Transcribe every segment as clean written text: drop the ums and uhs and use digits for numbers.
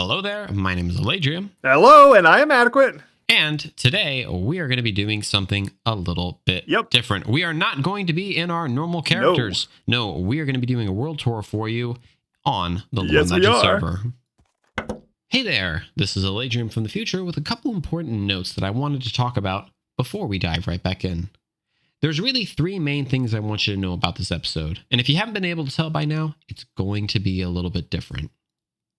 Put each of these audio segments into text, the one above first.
Hello there, my name is Alaydriem, Hello, and I am adequate. and today we are going to be doing something a little bit different. We are not going to be in our normal characters. No, we are going to be doing a world tour for you on the Lore Legend server. Hey there, this is Alaydriem from the future with a couple important notes that I wanted to talk about before we dive right back in. There's really three main things I want you to know about this episode, and if you haven't been able to tell by now, it's going to be a little bit different.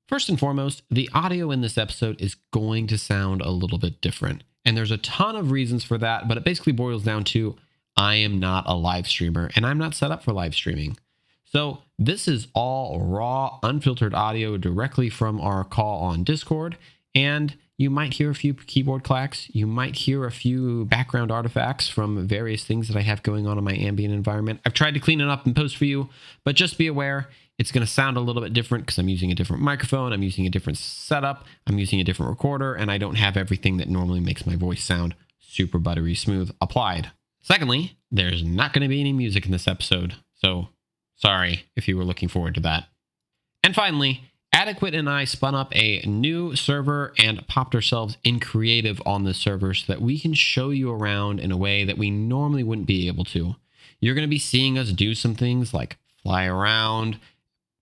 First and foremost, the audio in this episode is going to sound a little bit different. And there's a ton of reasons for that, but it basically boils down to I am not a live streamer and I'm not set up for live streaming. So this is all raw, unfiltered audio directly from our call on Discord. And you might hear a few keyboard clacks. You might hear a few background artifacts from various things that I have going on in my ambient environment. I've tried to clean it up and post for you, but just be aware it's going to sound a little bit different because I'm using a different microphone, I'm using a different setup, I'm using a different recorder, and I don't have everything that normally makes my voice sound super buttery smooth applied. Secondly, there's not going to be any music in this episode, so sorry if you were looking forward to that. And finally, Adequate and I spun up a new server and popped ourselves in creative on this server so that we can show you around in a way that we normally wouldn't be able to. You're going to be seeing us do some things like fly around,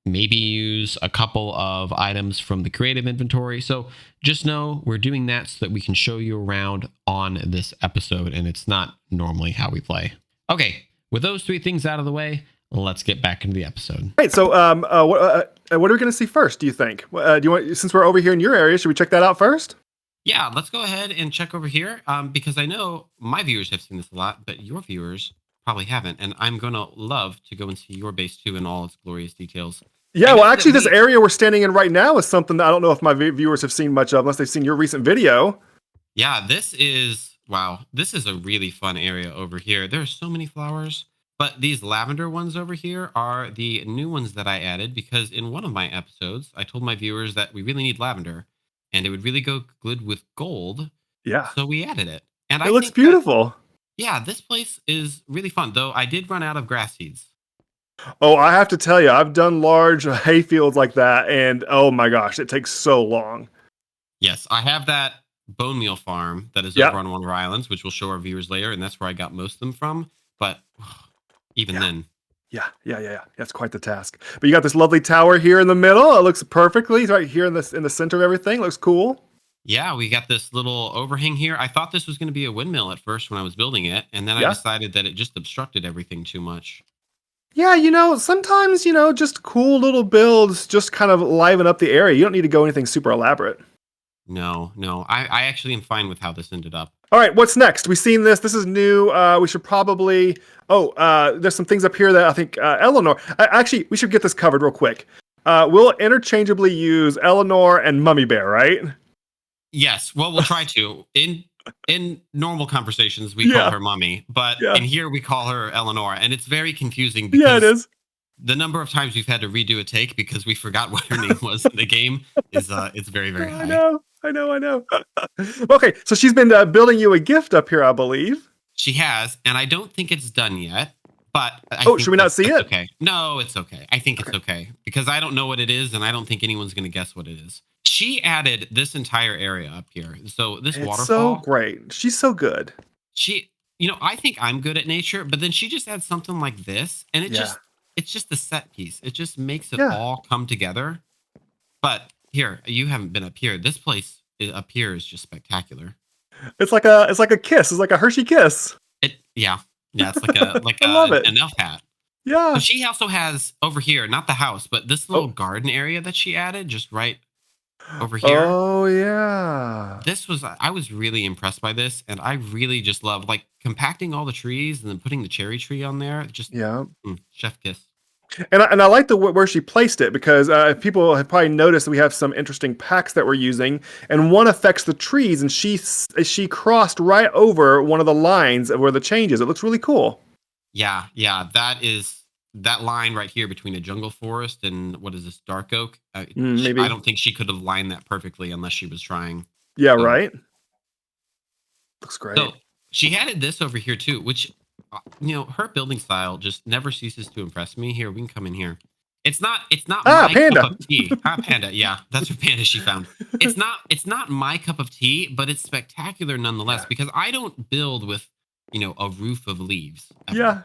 maybe use a couple of items from the creative inventory. So just know we're doing that so that we can show you around on this episode, and it's not normally how we play. Okay, with those three things out of the way, let's get back into the episode. Right, so what are we going to see first, do you think? Do you want, since we're over here in your area, should we check that out first? Yeah, let's go ahead and check over here because I know my viewers have seen this a lot, but your viewers probably haven't, and I'm going to love to go and see your base too in all its glorious details. Yeah, well, actually, this area we're standing in right now is something that I don't know if my viewers have seen much of, unless they've seen your recent video. Yeah, this is a really fun area over here. There are so many flowers, but these lavender ones over here are the new ones that I added because in one of my episodes, I told my viewers that we really need lavender, and it would really go good with gold. Yeah. So we added it. And it looks beautiful. Yeah, this place is really fun, though I did run out of grass seeds. Oh, I have to tell you, I've done large hay fields like that, and oh my gosh, it takes so long. Yes, I have that bone meal farm that is over on one of our islands, which we'll show our viewers later, and that's where I got most of them from. But even then. Yeah. That's quite the task. But you got this lovely tower here in the middle. It looks perfectly. It's right here in the center of everything. It looks cool. Yeah, we got this little overhang here. I thought this was going to be a windmill at first when I was building it, and then I decided that it just obstructed everything too much. Yeah, sometimes, just cool little builds just kind of liven up the area. You don't need to go anything super elaborate. No. I actually am fine with how this ended up. All right, what's next? We've seen this. This is new. We should probably... there's some things up here that I think Elenora... Actually, we should get this covered real quick. We'll interchangeably use Elenora and Mummy Bear, right? Yes, well, we'll try to. In normal conversations, we call her Mummy, but in here we call her Elenora, and it's very confusing because it is. The number of times we've had to redo a take because we forgot what her name was in the game is it's very, very high. I know. Okay, so she's been building you a gift up here, I believe. She has, and I don't think it's done yet. But should we not see it? Okay. No, it's okay. I think it's okay because I don't know what it is, and I don't think anyone's going to guess what it is. She added this entire area up here. So this waterfall. It's so great. She's so good. I think I'm good at nature, but then she just adds something like this, and it's just the set piece. It just makes it all come together. But here, you haven't been up here. This place up here is just spectacular. It's like a kiss. It's like a Hershey kiss. Yeah, it's like an elf hat. Yeah. So she also has over here, not the house, but this little garden area that she added just right over here. Oh yeah. I was really impressed by this, and I really just love like compacting all the trees and then putting the cherry tree on there. Just chef kiss. And I like where she placed it because people have probably noticed that we have some interesting packs that we're using, and one affects the trees, and she crossed right over one of the lines of where the change is. It looks really cool. Yeah, that line right here between a jungle forest and what is this, dark oak? Maybe. I don't think she could have lined that perfectly unless she was trying. Yeah, right. Looks great. So she added this over here too, which her building style just never ceases to impress me. Here, we can come in here. It's not my Panda. cup of tea. Panda, yeah, that's her panda she found. It's not my cup of tea, but it's spectacular nonetheless because I don't build with, a roof of leaves. Ever. Yeah.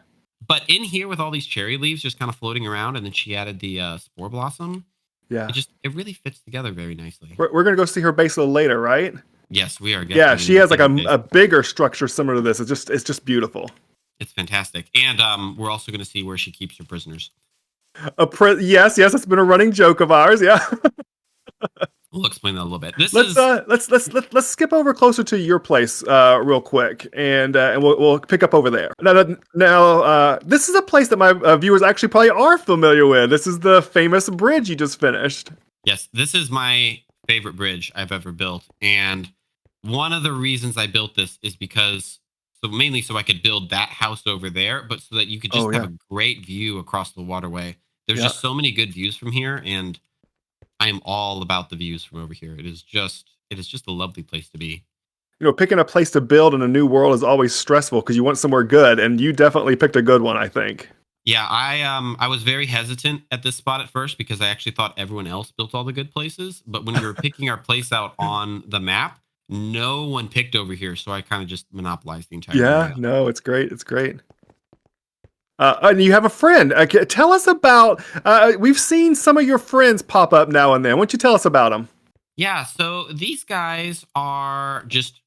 But in here with all these cherry leaves just kind of floating around, and then she added the spore blossom. Yeah. It really fits together very nicely. We're gonna go see her base a little later, right? Yes, we are. Yeah, she has like a bigger structure similar to this. It's just beautiful. It's fantastic, and we're also going to see where she keeps her prisoners. Yes, it's been a running joke of ours. Yeah. We'll explain that a little bit. Let's skip over closer to your place real quick, and we'll pick up over there. Now, this is a place that my viewers actually probably are familiar with. This is the famous bridge you just finished. Yes, this is my favorite bridge I've ever built, and one of the reasons I built this is because mainly so I could build that house over there, but so that you could just have a great view across the waterway. There's just so many good views from here, and I am all about the views from over here. It is just a lovely place to be. Picking a place to build in a new world is always stressful because you want somewhere good, and you definitely picked a good one, I think. Yeah, I was very hesitant at this spot at first because I actually thought everyone else built all the good places. But when we were picking our place out on the map, no one picked over here, so I kind of just monopolized the entire area. No, it's great. It's great. And you have a friend. Tell us about. We've seen some of your friends pop up now and then. Why don't you tell us about them? Yeah, so these guys are just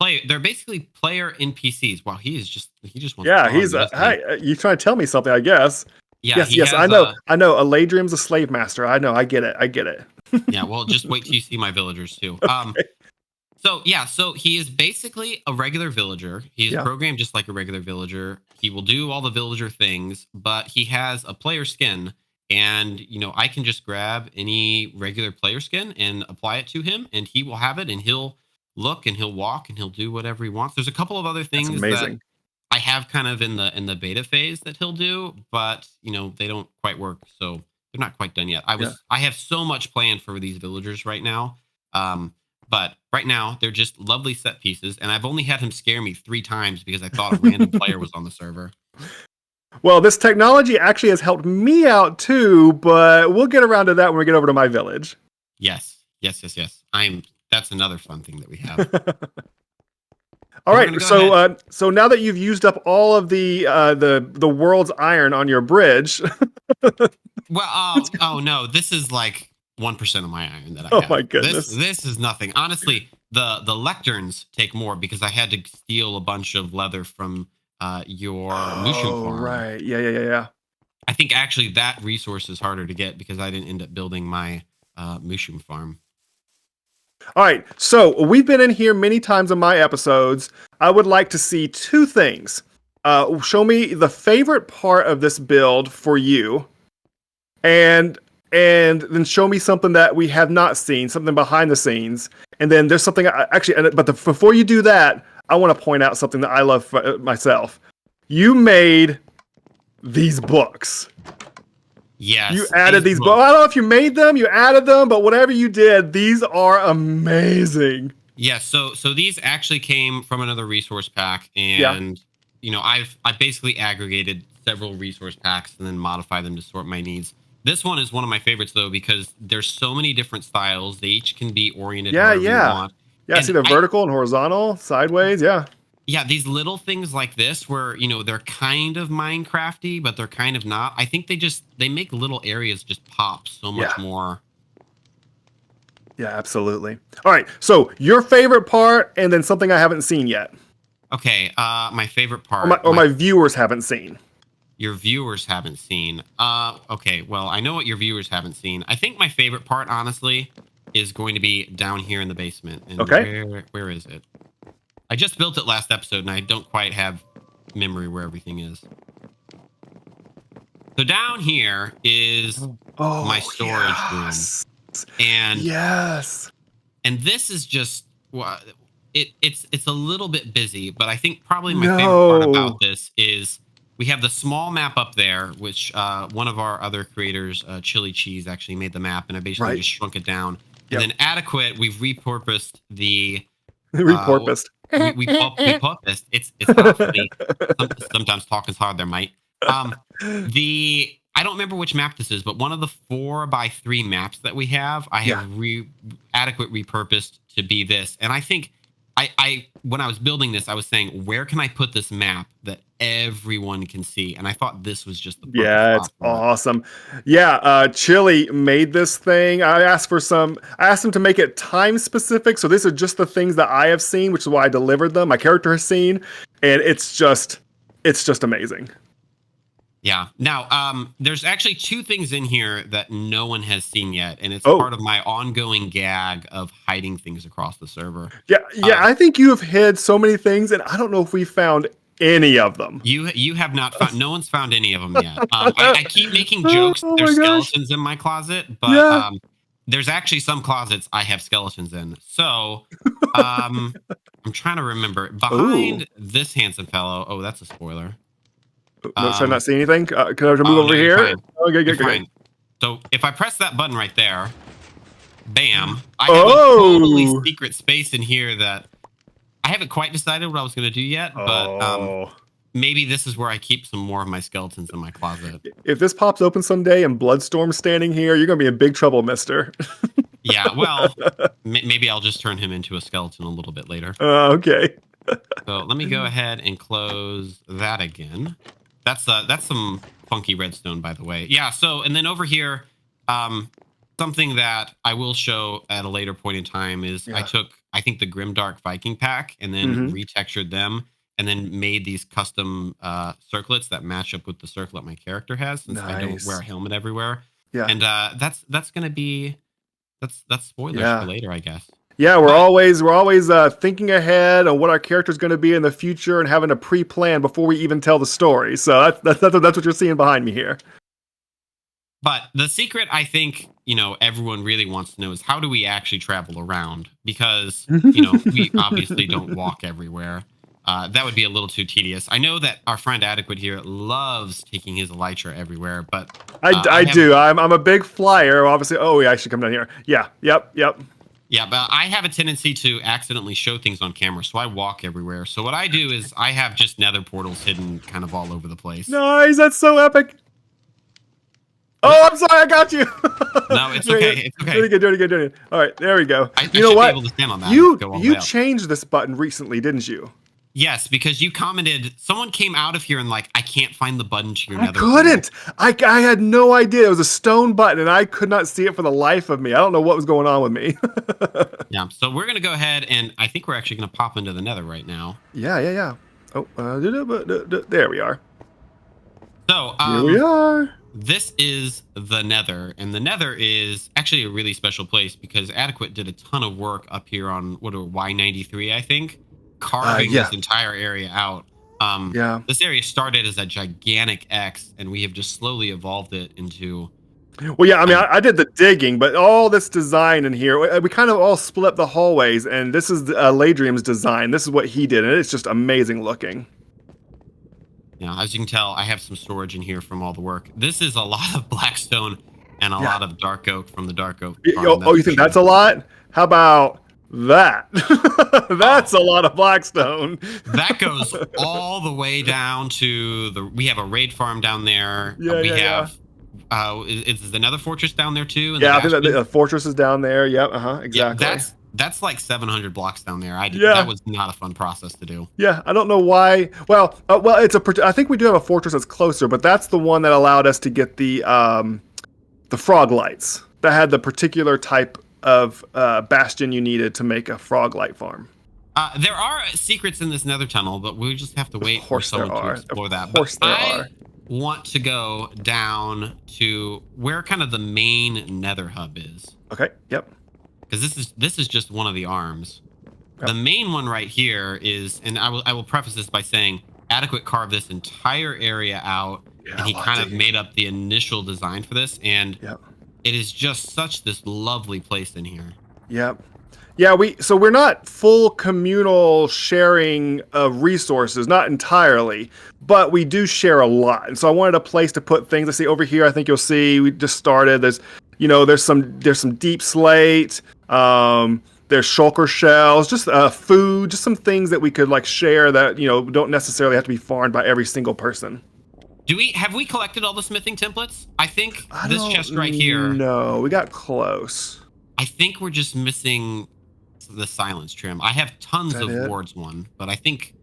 they're basically player NPCs. Wow, he just wants. Yeah, he's hey, you trying to tell me something? I guess. Yeah, yes. I know. Alaydriem's a slave master. I know. I get it. Yeah, well, just wait till you see my villagers too. Okay. So he is basically a regular villager. He is programmed just like a regular villager. He will do all the villager things, but he has a player skin. And, I can just grab any regular player skin and apply it to him, and he will have it, and he'll look, and he'll walk, and he'll do whatever he wants. There's a couple of other things that I have kind of in the beta phase that he'll do, but, they don't quite work, so they're not quite done yet. I have so much planned for these villagers right now. But right now, they're just lovely set pieces, and I've only had him scare me 3 times because I thought a random player was on the server. Well, this technology actually has helped me out too, but we'll get around to that when we get over to my village. Yes. That's another fun thing that we have. All right, so now that you've used up all of the world's iron on your bridge. Well, oh no, this is like 1% of my iron that I have. Oh my goodness. This is nothing. Honestly, the lecterns take more because I had to steal a bunch of leather from your mushroom farm. Right. Yeah. I think actually that resource is harder to get because I didn't end up building my mushroom farm. All right. So we've been in here many times in my episodes. I would like to see 2 things. Show me the favorite part of this build for you, and then show me something that we have not seen, something behind the scenes. And then there's something before you do that, I want to point out something that I love for myself. You made these books. Yes. You added these books. I don't know if you made them, you added them, but whatever you did, these are amazing. Yeah, so these actually came from another resource pack, and I've basically aggregated several resource packs and then modified them to sort my needs. This one is one of my favorites though because there's so many different styles. They each can be oriented however you want. Yeah, I see the vertical and horizontal, sideways, Yeah, these little things like this where, they're kind of Minecrafty, but they're kind of not. I think they make little areas just pop so much more. Yeah, absolutely. All right, so your favorite part and then something I haven't seen yet. Okay, my favorite part. Or my viewers haven't seen. Your viewers haven't seen. Okay, well, I know what your viewers haven't seen. I think my favorite part, honestly, is going to be down here in the basement. And where is it? I just built it last episode, and I don't quite have memory where everything is. So down here is my storage room. And and this is just it's a little bit busy, but I think probably my favorite part about this is we have the small map up there, which one of our other creators, Chili Cheese, actually made the map, and I basically just shrunk it down. And then Adequate, we've repurposed the... repurposed. We purposed. It's honestly, sometimes talking's hard there, mate. I I don't remember which map this is, but one of the 4x3 maps that we have, I have adequate repurposed to be this. And I think I when I was building this, I was saying, where can I put this map that everyone can see? And I thought this was just the perfect spot it's awesome. Yeah, Chili made this thing. I asked him to make it time specific. So these are just the things that I have seen, which is why I delivered them. My character has seen, and it's just amazing. Yeah. Now, there's actually 2 things in here that no one has seen yet, and it's part of my ongoing gag of hiding things across the server. Yeah, I think you have hid so many things, and I don't know if we found any of them. You have not found. No one's found any of them yet. I keep making jokes. There's skeletons in my closet, but there's actually some closets I have skeletons in. So I'm trying to remember. Behind this handsome fellow. Oh, that's a spoiler. No, should I not see anything? Can I move over here? Okay, good. So if I press that button right there, bam! I have a totally secret space in here that I haven't quite decided what I was going to do yet, but maybe this is where I keep some more of my skeletons in my closet. If this pops open someday and Bloodstorm's standing here, you're going to be in big trouble, mister. Yeah, well, maybe I'll just turn him into a skeleton a little bit later. Okay. So let me go ahead and close that again. That's some funky redstone, by the way. Yeah. So, and then over here, something that I will show at a later point in time is I took, I think, the Grimdark Viking pack and then retextured them and then made these custom circlets that match up with the circlet my character has, since I don't wear a helmet everywhere. Yeah. And that's gonna be that's spoilers for later, I guess. Yeah, we're always thinking ahead on what our character's going to be in the future and having a pre-plan before we even tell the story. So that's what you're seeing behind me here. But the secret, I think, everyone really wants to know is, how do we actually travel around? Because, we obviously don't walk everywhere. That would be a little too tedious. I know that our friend Adequate here loves taking his elytra everywhere, but I do. I'm a big flyer. Obviously. Oh, yeah, I should come down here. Yeah. Yep. Yeah, but I have a tendency to accidentally show things on camera, so I walk everywhere. So what I do is I have just nether portals hidden kind of all over the place. Nice, that's so epic. Oh, I'm sorry, I got you. No, it's okay. It's okay. Do it again. All right, there we go. You know what? Be able to stand on that. You changed this button recently, didn't you? Yes, because you commented, someone came out of here and I can't find the button to your nether. I couldn't. I had no idea. It was a stone button, and I could not see it for the life of me. I don't know what was going on with me. Yeah, so we're going to go ahead, and I think we're actually going to pop into the nether right now. Yeah. Oh, there we are. So, here we are. This is the nether, and the nether is actually a really special place because Adequate did a ton of work up here on, Y93, I think, carving this entire area out. This area started as a gigantic X, and we have just slowly evolved it into... Well, yeah, I mean, I did the digging, but all this design in here, we kind of all split up the hallways, and this is Alaydriem's design. This is what he did, and it's just amazing looking. Yeah, as you can tell, I have some storage in here from all the work. This is a lot of blackstone and a lot of dark oak from the dark oak. You think that's a lot? How about that? That's a lot of blackstone. That goes all the way down to we have a raid farm down there. We have is the Nether Fortress down there too? And I think the fortress is down there. Yep. Exactly. Yeah, that's like 700 blocks down there. That was not a fun process to do. Yeah, I don't know why. Well, I think we do have a fortress that's closer, but that's the one that allowed us to get the frog lights that had the particular type of bastion you needed to make a frog light farm. There are secrets in this nether tunnel, but we just have to wait for someone to explore that. Of course there are. Want to go down to where kind of the main nether hub is. Okay. Yep. Because this is just one of the arms. Yep. The main one right here is, and I will preface this by saying, Adequate carved this entire area out, and he kind of made up the initial design for this, and it is just such this lovely place in here. Yep. Yeah, we're not full communal sharing of resources, not entirely, but we do share a lot. And so I wanted a place to put things. I see over here, I think you'll see we just started. There's some deep slate, there's shulker shells, just food, just some things that we could share that don't necessarily have to be farmed by every single person. Have we collected all the smithing templates? I think this chest right here. No, we got close. I think we're just missing the silence trim. I have tons of wards one, but I think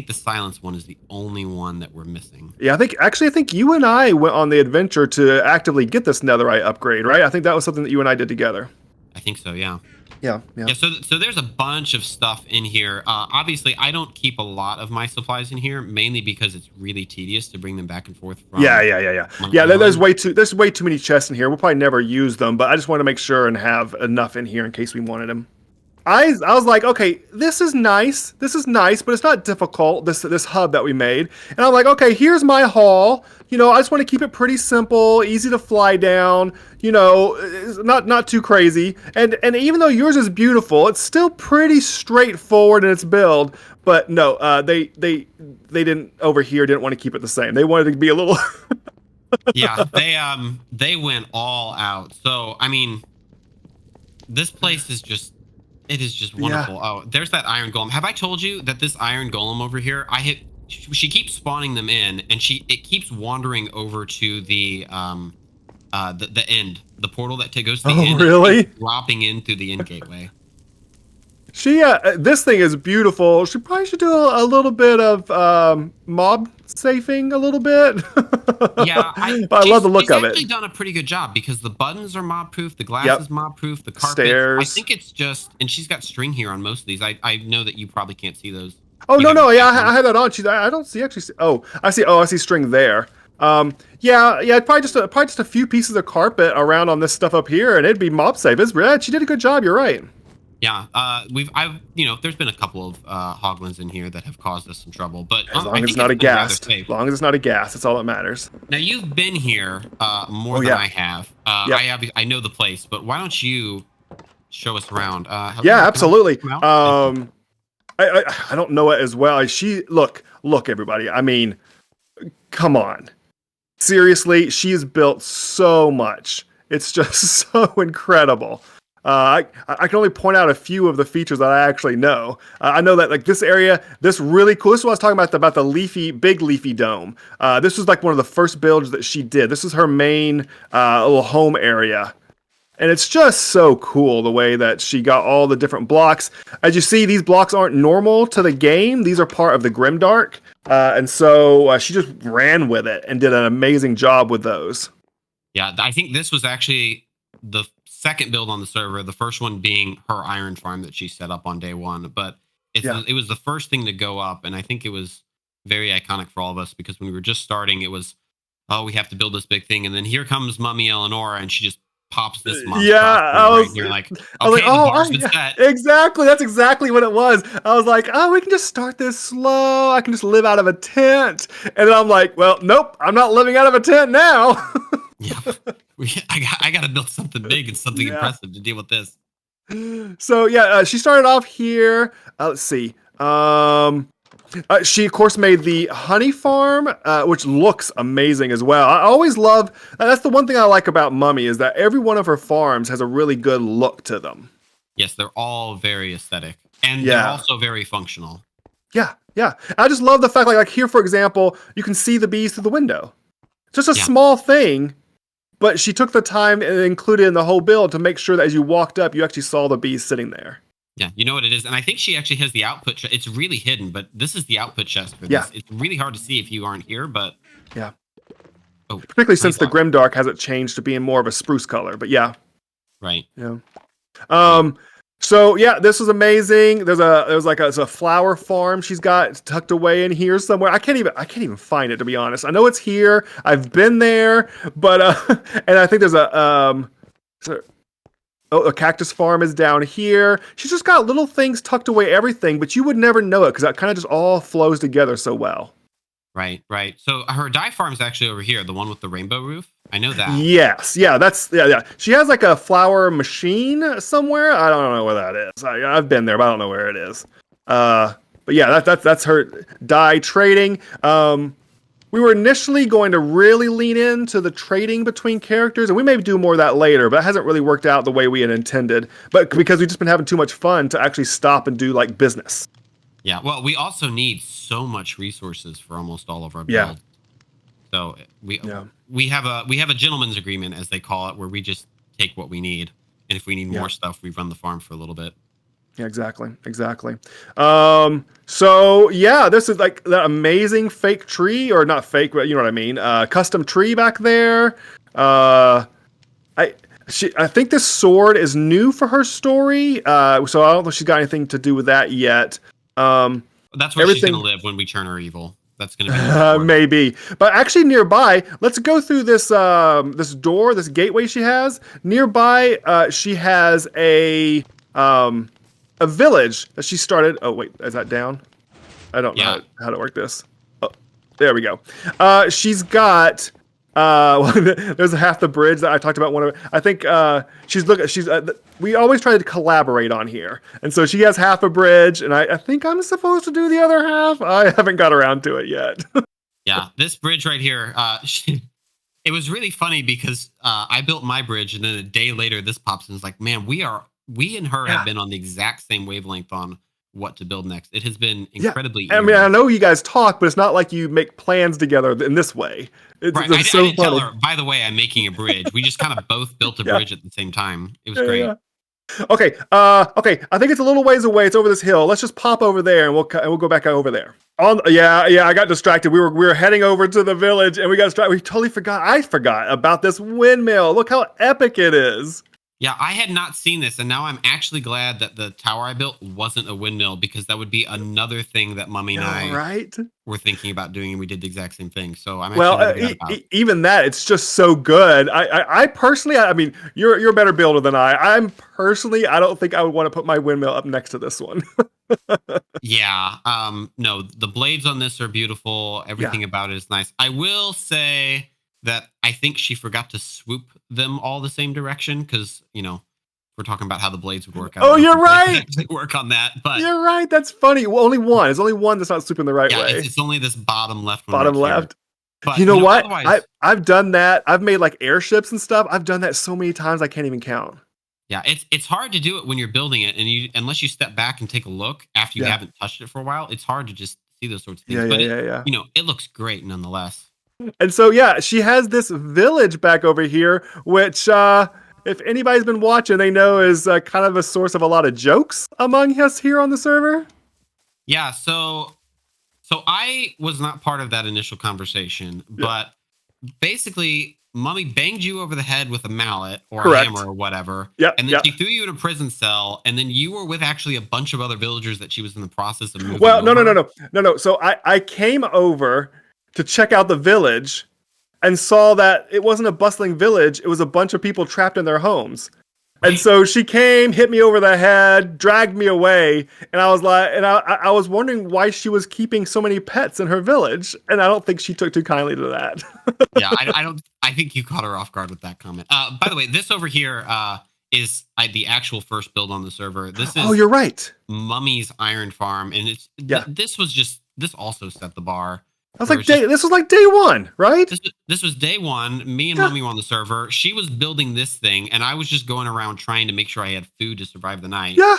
the silence one is the only one that we're missing. Yeah, I think you and I went on the adventure to actively get this netherite upgrade, right? I think that was something that you and I did together. I think so, yeah. Yeah. So there's a bunch of stuff in here. Obviously, I don't keep a lot of my supplies in here, mainly because it's really tedious to bring them back and forth from. Yeah. There's way too many chests in here. We'll probably never use them, but I just want to make sure and have enough in here in case we wanted them. I was like, okay, this is nice, but it's not difficult, this hub that we made. And I'm like, okay, here's my haul. I just want to keep it pretty simple, easy to fly down, not too crazy. And even though yours is beautiful, it's still pretty straightforward in its build. But no, they didn't want to keep it the same. They wanted to be a little Yeah, they went all out. So, I mean, this place is just wonderful. Yeah. Oh, there's that iron golem. Have I told you that this iron golem over here, she keeps spawning them in, and it keeps wandering over to the end, the portal that goes to the end. Really? Dropping in through the end gateway. This thing is beautiful. She probably should do a little bit of mob safing a little bit. Yeah, I love the look of it. She's actually done a pretty good job because the buttons are mob proof, the glass is mob proof, the carpet. Stairs. I think it's just, and she's got string here on most of these. I know that you probably can't see those. Oh no, yeah, I had that on. I don't see actually. Oh, I see string there. Yeah, probably just a few pieces of carpet around on this stuff up here, and it'd be mob safe. She did a good job. You're right. Yeah, there's been a couple of hoglins in here that have caused us some trouble, but as long as it's not a gas, that's all that matters. Now you've been here more than I have. I know the place, but why don't you show us around? Yeah, absolutely. I don't know it as well. Look, everybody. I mean, come on, seriously, she's built so much. It's just so incredible. I can only point out a few of the features that I actually know. I know that this area, this really cool. This is what I was talking about the big leafy dome. This was one of the first builds that she did. This is her main little home area. And it's just so cool the way that she got all the different blocks. As you see, these blocks aren't normal to the game. These are part of the Grimdark. And so she just ran with it and did an amazing job with those. Yeah, I think this was actually the second build on the server, the first one being her iron farm that she set up on day one, but it was the first thing to go up, and I think it was very iconic for all of us because when we were just starting, it was, we have to build this big thing, and then here comes Mummy Elenora, and she just pops this monster. You're like, okay, exactly, that's exactly what it was. I was like, we can just start this slow. I can just live out of a tent, and then I'm like, well, nope, I'm not living out of a tent now. Yeah, I got to build something big and something impressive to deal with this. So she started off here. Let's see. She of course made the honey farm, which looks amazing as well. I always love. That's the one thing I like about Mummy is that every one of her farms has a really good look to them. Yes, they're all very aesthetic, and they're also very functional. Yeah. I just love the fact, like here for example, you can see the bees through the window. Just a small thing. But she took the time and included in the whole build to make sure that as you walked up, you actually saw the bees sitting there. Yeah, you know what it is? And I think she actually has the output. It's really hidden, but this is the output chest for this. It's really hard to see if you aren't here, but... Yeah. Oh, particularly since the Grimdark hasn't changed to being more of a spruce color, but yeah. Right. Yeah. So this was amazing. There's a flower farm she's got tucked away in here somewhere. I can't even find it, to be honest. I know it's here. I've been there, but and I think there's a cactus farm is down here. She's just got little things tucked away, everything, but you would never know it because that kind of just all flows together so well. Right. So her dye farm is actually over here, the one with the rainbow roof. I know that. Yes. Yeah. She has like a flower machine somewhere. I don't know where that is. I've been there, but I don't know where it is. But yeah, that's her dye trading. We were initially going to really lean into the trading between characters, and we may do more of that later, but it hasn't really worked out the way we had intended. But because we've just been having too much fun to actually stop and do like business. Yeah, well, we also need so much resources for almost all of our builds. So we have a gentleman's agreement, as they call it, where we just take what we need, and if we need more stuff, we run the farm for a little bit. Yeah, exactly. So yeah, this is like that amazing fake tree, or not fake, but you know what I mean. Custom tree back there. I think this sword is new for her story. So I don't think she's got anything to do with that yet. That's where she's gonna live when we turn her evil. That's gonna be maybe. But actually, nearby, let's go through this this door, this gateway she has. Nearby, she has a village that she started. Oh wait, is that down? I don't know how to work this. Oh, there we go. She's got there's half the bridge that I talked about. I think we always try to collaborate on here, and so she has half a bridge, and I think I'm supposed to do the other half. I haven't got around to it yet. Yeah, this bridge right here. It was really funny because I built my bridge, and then a day later, this pops in. It's like, man, we and her have been on the exact same wavelength on what to build next. It has been incredibly easy. I mean, I know you guys talk, but it's not like you make plans together in this way. Right. I didn't tell her, by the way, I'm making a bridge. We just kind of both built a bridge at the same time. It was great. Okay. I think it's a little ways away. It's over this hill. Let's just pop over there, and we'll go back over there. I got distracted. We were heading over to the village, and we got distracted. We totally forgot. I forgot about this windmill. Look how epic it is. Yeah, I had not seen this, and now I'm actually glad that the tower I built wasn't a windmill, because that would be another thing that Mummy and I were thinking about doing, and we did the exact same thing. So I'm actually even that, it's just so good. I personally, I mean, you're a better builder than I. I don't think I would want to put my windmill up next to this one. No, the blades on this are beautiful. Everything about it is nice. I will say that I think she forgot to swoop them all the same direction, because, we're talking about how the blades would work. You're right. Work on that, but you're right. That's funny. Well, only one. There's only one that's not swooping the right way. It's only this bottom left one. Bottom left. But you know what? I've done that. I've made like airships and stuff. I've done that so many times I can't even count. Yeah, it's hard to do it when you're building it, and unless you step back and take a look after you haven't touched it for a while, it's hard to just see those sorts of things. It looks great nonetheless. And so, she has this village back over here, which, if anybody's been watching, they know is kind of a source of a lot of jokes among us here on the server. Yeah, so I was not part of that initial conversation, but basically, Mummy banged you over the head with a mallet or a hammer or whatever, and then she threw you in a prison cell, and then you were with actually a bunch of other villagers that she was in the process of moving over. No. So I came over to check out the village and saw that it wasn't a bustling village. It was a bunch of people trapped in their homes. And so she came, hit me over the head, dragged me away. And I was like, I was wondering why she was keeping so many pets in her village. And I don't think she took too kindly to that. I think you caught her off guard with that comment. By the way, this over here is the actual first build on the server. This is you're right. Mummy's Iron Farm. And it's this also set the bar. This was like day one, right? This was day one. Me and Mummy were on the server. She was building this thing, and I was just going around trying to make sure I had food to survive the night. Yeah.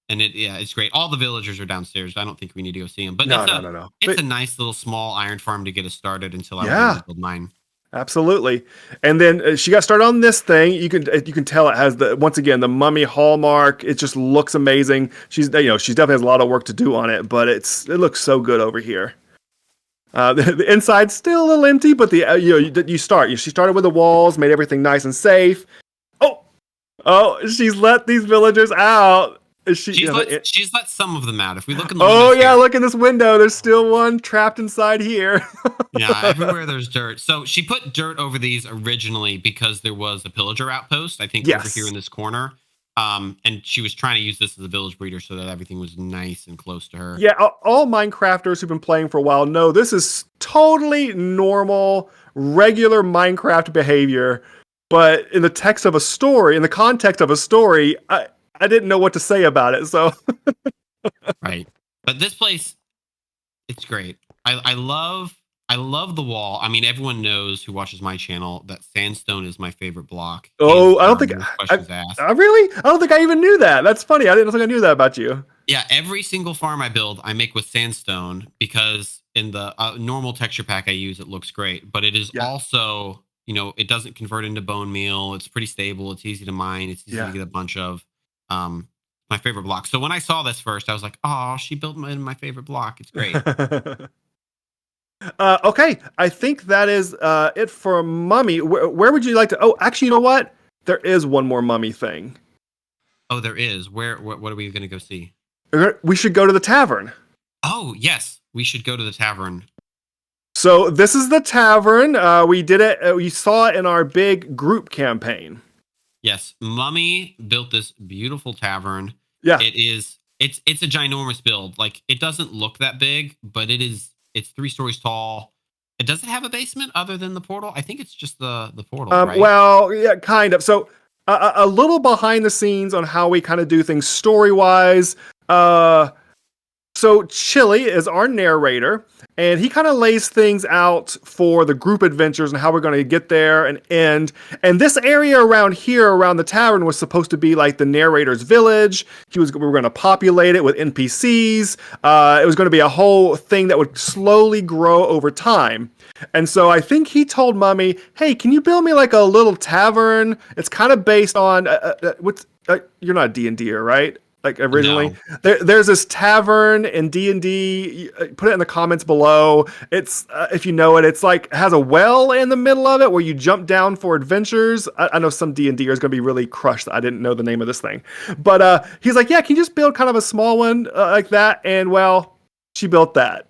And it's great. All the villagers are downstairs. I don't think we need to go see them. But no. It's a nice little small iron farm to get us started until I was able to build mine. Absolutely. And then she got started on this thing. You can tell it has once again the Mummy hallmark. It just looks amazing. She definitely has a lot of work to do on it, but it looks so good over here. The inside's still a little empty, but she started with the walls, made everything nice and safe. Oh, she's let these villagers out. She's let some of them out. If we look in the window, look in this window. There's still one trapped inside here. Yeah, everywhere there's dirt. So she put dirt over these originally because there was a pillager outpost, I think, over here in this corner. And she was trying to use this as a village breeder so that everything was nice and close to her. Yeah, all Minecrafters who've been playing for a while know this is totally normal, regular Minecraft behavior. But in the context of a story, I didn't know what to say about it. So, right. But this place, it's great. I love the wall. I mean, everyone knows who watches my channel that sandstone is my favorite block. Oh, I don't think really? I don't think I even knew that. That's funny. I didn't think I knew that about you. Yeah, every single farm I build, I make with sandstone because in the normal texture pack I use, it looks great, but it is also, it doesn't convert into bone meal. It's pretty stable. It's easy to mine. It's easy to get a bunch of. My favorite block. So when I saw this first, I was like, oh, she built my favorite block. It's great. Okay, I think that is it for Mummy. Where would you like to? Oh, actually, you know what? There is one more Mummy thing. Oh, there is. What are we going to go see? We should go to the tavern. Oh, yes. We should go to the tavern. So this is the tavern. We did it. We saw it in our big group campaign. Yes, Mummy built this beautiful tavern. Yeah, it's a ginormous build. Like, it doesn't look that big, but it's 3 stories tall. Does it have a basement other than the portal? I think it's just the portal, right? Well, yeah, kind of. So a little behind the scenes on how we kind of do things story wise. So Chili is our narrator, and he kind of lays things out for the group adventures and how we're going to get there and end. And this area around here, around the tavern, was supposed to be like the narrator's village. We were going to populate it with NPCs. It was going to be a whole thing that would slowly grow over time. And so I think he told Mummy, hey, can you build me like a little tavern? It's kind of based on, you're not a D&D-er, right? Like originally, no. There's this tavern in D&D. Put it in the comments below. It's if you know it, it's like has a well in the middle of it where you jump down for adventures. I know some D&D is going to be really crushed that I didn't know the name of this thing, but he's like, yeah, can you just build kind of a small one like that? And well, she built that.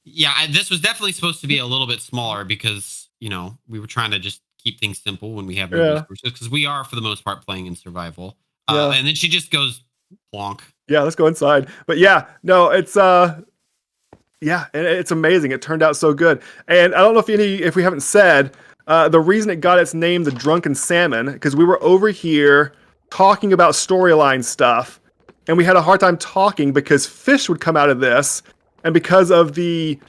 Yeah, this was definitely supposed to be a little bit smaller because we were trying to just keep things simple when we have no resources, because we are for the most part playing in survival. And then she just goes plonk. Yeah, let's go inside. But yeah, no, it's it's amazing. It turned out so good. And I don't know if we haven't said the reason it got its name, the Drunken Salmon, because we were over here talking about storyline stuff, and we had a hard time talking because fish would come out of this. And because of the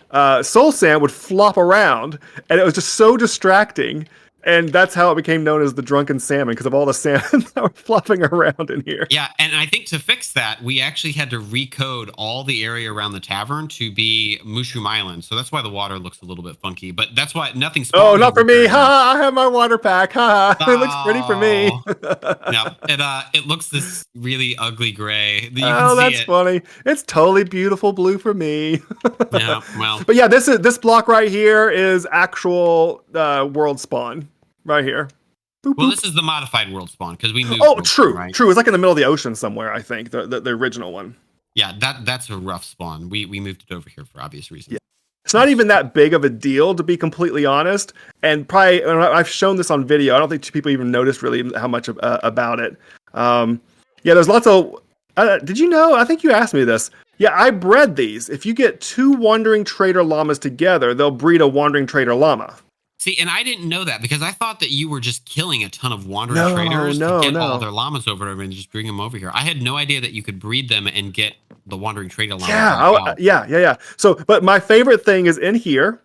soul sand would flop around, and it was just so distracting. And that's how it became known as the Drunken Salmon, because of all the salmon that were flopping around in here. Yeah, and I think to fix that, we actually had to recode all the area around the tavern to be Mushroom Island. So that's why the water looks a little bit funky. But that's why nothing spawns. Oh, not for me. Ha! I have my water pack. Ha! It looks pretty for me. No, it looks this really ugly gray. That's funny. It's totally beautiful blue for me. Yeah, well. But yeah, this block right here is actual world spawn. Right here. Boop, well, boop. This is the modified world spawn because we moved. Oh, true, right? True. It's like in the middle of the ocean somewhere, I think, the original one. Yeah, that's a rough spawn. We moved it over here for obvious reasons. Yeah. It's not even that big of a deal, to be completely honest. And probably, I've shown this on video. I don't think people even noticed really how much about it. There's lots of... did you know? I think you asked me this. Yeah, I bred these. If you get 2 wandering trader llamas together, they'll breed a wandering trader llama. See, and I didn't know that because I thought that you were just killing a ton of wandering traders to get all their llamas over and just bring them over here. I had no idea that you could breed them and get the wandering trader llamas. Yeah. So, but my favorite thing is in here.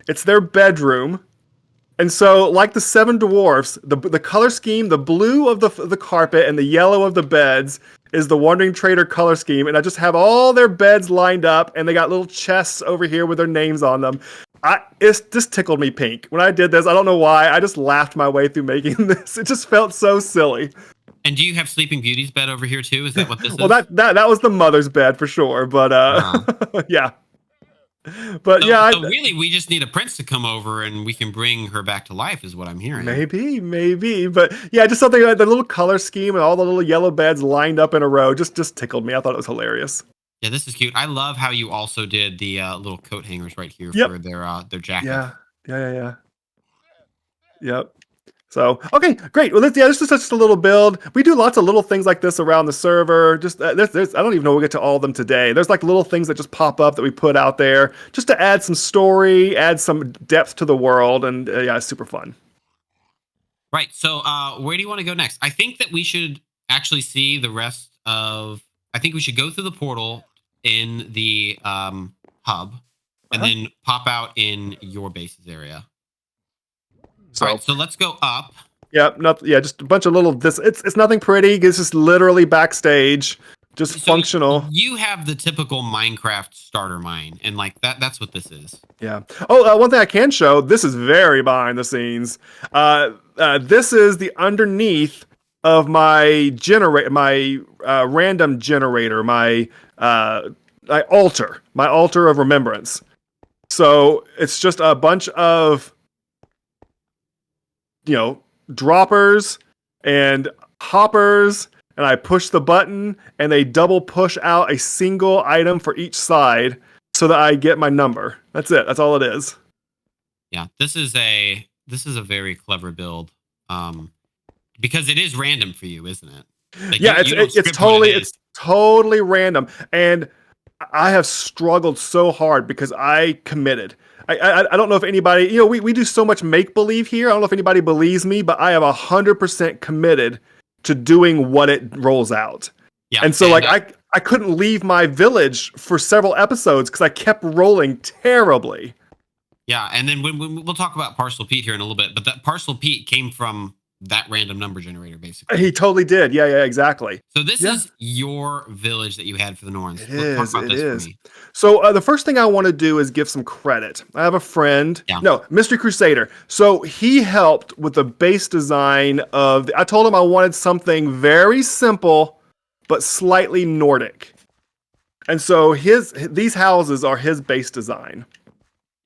It's their bedroom. And so, like the 7 dwarfs, the color scheme, the blue of the carpet and the yellow of the beds is the Wandering Trader color scheme. And I just have all their beds lined up, and they got little chests over here with their names on them. It just tickled me pink. When I did this, I don't know why, I just laughed my way through making this. It just felt so silly. And do you have Sleeping Beauty's bed over here too? Is that what this is? Well, that was the mother's bed for sure, but yeah. But so really, we just need a prince to come over, and we can bring her back to life, is what I'm hearing. Maybe, but yeah, just something like the little color scheme and all the little yellow beds lined up in a row just tickled me. I thought it was hilarious. Yeah, this is cute. I love how you also did the little coat hangers right here for their jacket. Yeah. Yep. So, okay, great. Well, this is just a little build. We do lots of little things like this around the server. Just I don't even know we'll get to all of them today. There's like little things that just pop up that we put out there just to add some story, add some depth to the world, and it's super fun. Right. So, where do you want to go next? I think that we should actually see the rest of. I think we should go through the portal in the hub, and then pop out in your bases area. All right, so let's go up. Just a bunch of little. It's nothing pretty. It's just literally backstage. Just So functional. you have the typical Minecraft starter mine, and like that's what this is. Yeah. Oh, one thing I can show. This is very behind the scenes. This is the underneath of my random generator, my altar of remembrance. So it's just a bunch of droppers and hoppers, and I push the button and they double push out a single item for each side so that I get my number. That's it. That's all it is. Yeah, this is a very clever build. Because it is random for you, isn't it? Like yeah, it's totally random, and I have struggled so hard because I committed. I don't know if anybody, we do so much make believe here. I don't know if anybody believes me, but I am 100% committed to doing what it rolls out. Yeah, and so I couldn't leave my village for several episodes because I kept rolling terribly. Yeah, and then when we'll talk about Parcel Pete here in a little bit, but that Parcel Pete came from that random number generator, basically. He totally did. Yeah, exactly. So this is your village that you had for the Norns. It is. So the first thing I want to do is give some credit. I have a friend, Mystery Crusader. So he helped with the base design I told him I wanted something very simple, but slightly Nordic. And so these houses are his base design.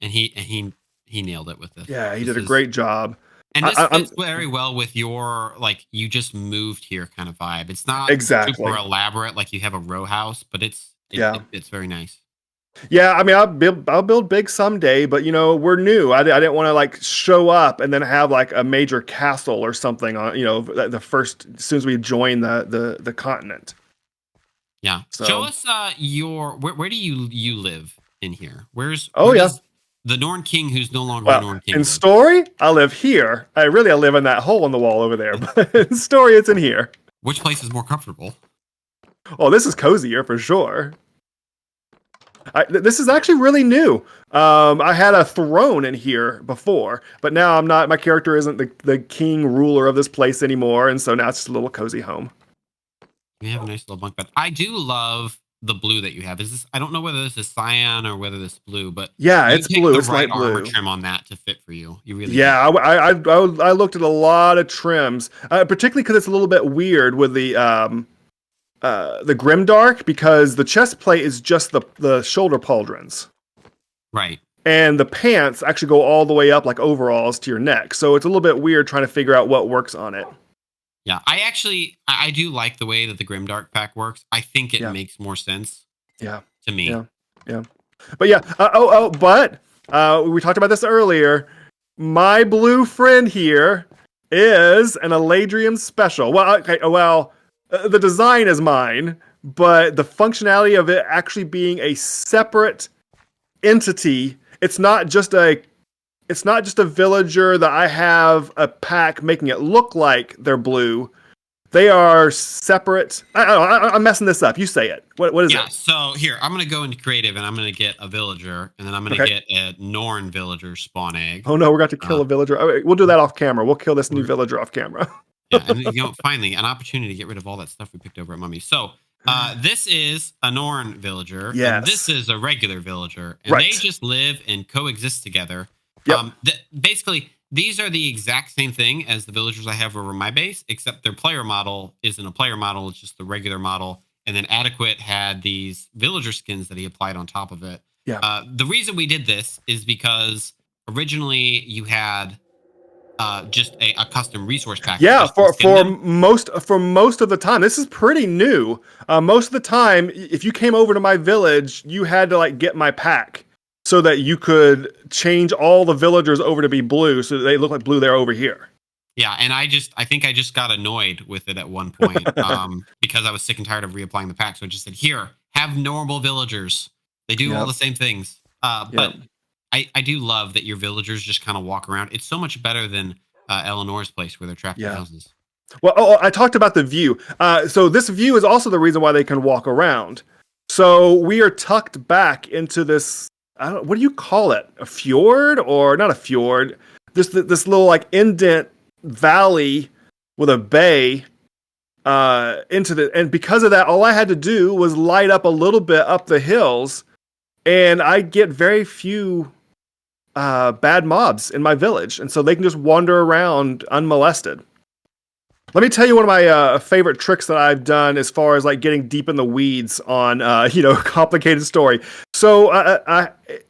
And he nailed it with this. Yeah, he did a great job. And this fits very well with your, you just moved here kind of vibe. It's not super elaborate, like you have a row house, but it's very nice. Yeah, I mean, I'll build big someday, but we're new. I didn't want to show up and then have a major castle or something on the first as soon as we join the continent. Yeah. So, show us where do you live in here? The Norn King, who's no longer a Norn King. In story, I live here. I live in that hole in the wall over there. But in story, it's in here. Which place is more comfortable? Oh, this is cozier for sure. This is actually really new. I had a throne in here before, but now I'm not. My character isn't the king ruler of this place anymore, and so now it's just a little cozy home. You have a nice little bunk bed. I do love the blue that you have. I don't know whether this is cyan or whether this is blue, but it's blue. It's light blue. Armor trim on that to fit for you. You really I looked at a lot of trims, particularly because it's a little bit weird with the grimdark, because the chest plate is just the shoulder pauldrons, right? And the pants actually go all the way up like overalls to your neck, so it's a little bit weird trying to figure out what works on it. Yeah, I do like the way that the Grimdark pack works. I think it makes more sense. Yeah. To me. Yeah. But we talked about this earlier. My blue friend here is an Alaydriem special. The design is mine, but the functionality of it actually being a separate entity. It's not just a villager that I have a pack making it look like they're blue. They are separate. I'm messing this up. You say it. What is it? Yeah, so here, I'm going to go into creative, and I'm going to get a villager, and then I'm going to get a Norn villager spawn egg. Oh, no, we're going to kill a villager. Right, we'll do that off camera. We'll kill this new villager off camera. Yeah, and finally, an opportunity to get rid of all that stuff we picked over at Mummy. So, this is a Norn villager, and this is a regular villager, and they just live and coexist together. Yep. Basically, these are the exact same thing as the villagers I have over my base, except their player model isn't a player model. It's just the regular model. And then Adequate had these villager skins that he applied on top of it. Yeah. The reason we did this is because originally you had just a custom resource pack. Yeah, for most of the time. This is pretty new. Most of the time, if you came over to my village, you had to get my pack, so that you could change all the villagers over to be blue, so that they look like blue there over here. Yeah, and I think I just got annoyed with it at one point because I was sick and tired of reapplying the pack. So I just said, here, have normal villagers. They do all the same things. But I do love that your villagers just kind of walk around. It's so much better than Eleanor's place where they're trapped in houses. Well, I talked about the view. So this view is also the reason why they can walk around. So we are tucked back into this, what do you call it? A fjord, or not a fjord? This little indent valley with a bay and because of that, all I had to do was light up a little bit up the hills, and I get very few bad mobs in my village, and so they can just wander around unmolested. Let me tell you one of my favorite tricks that I've done as far as like getting deep in the weeds on complicated story. So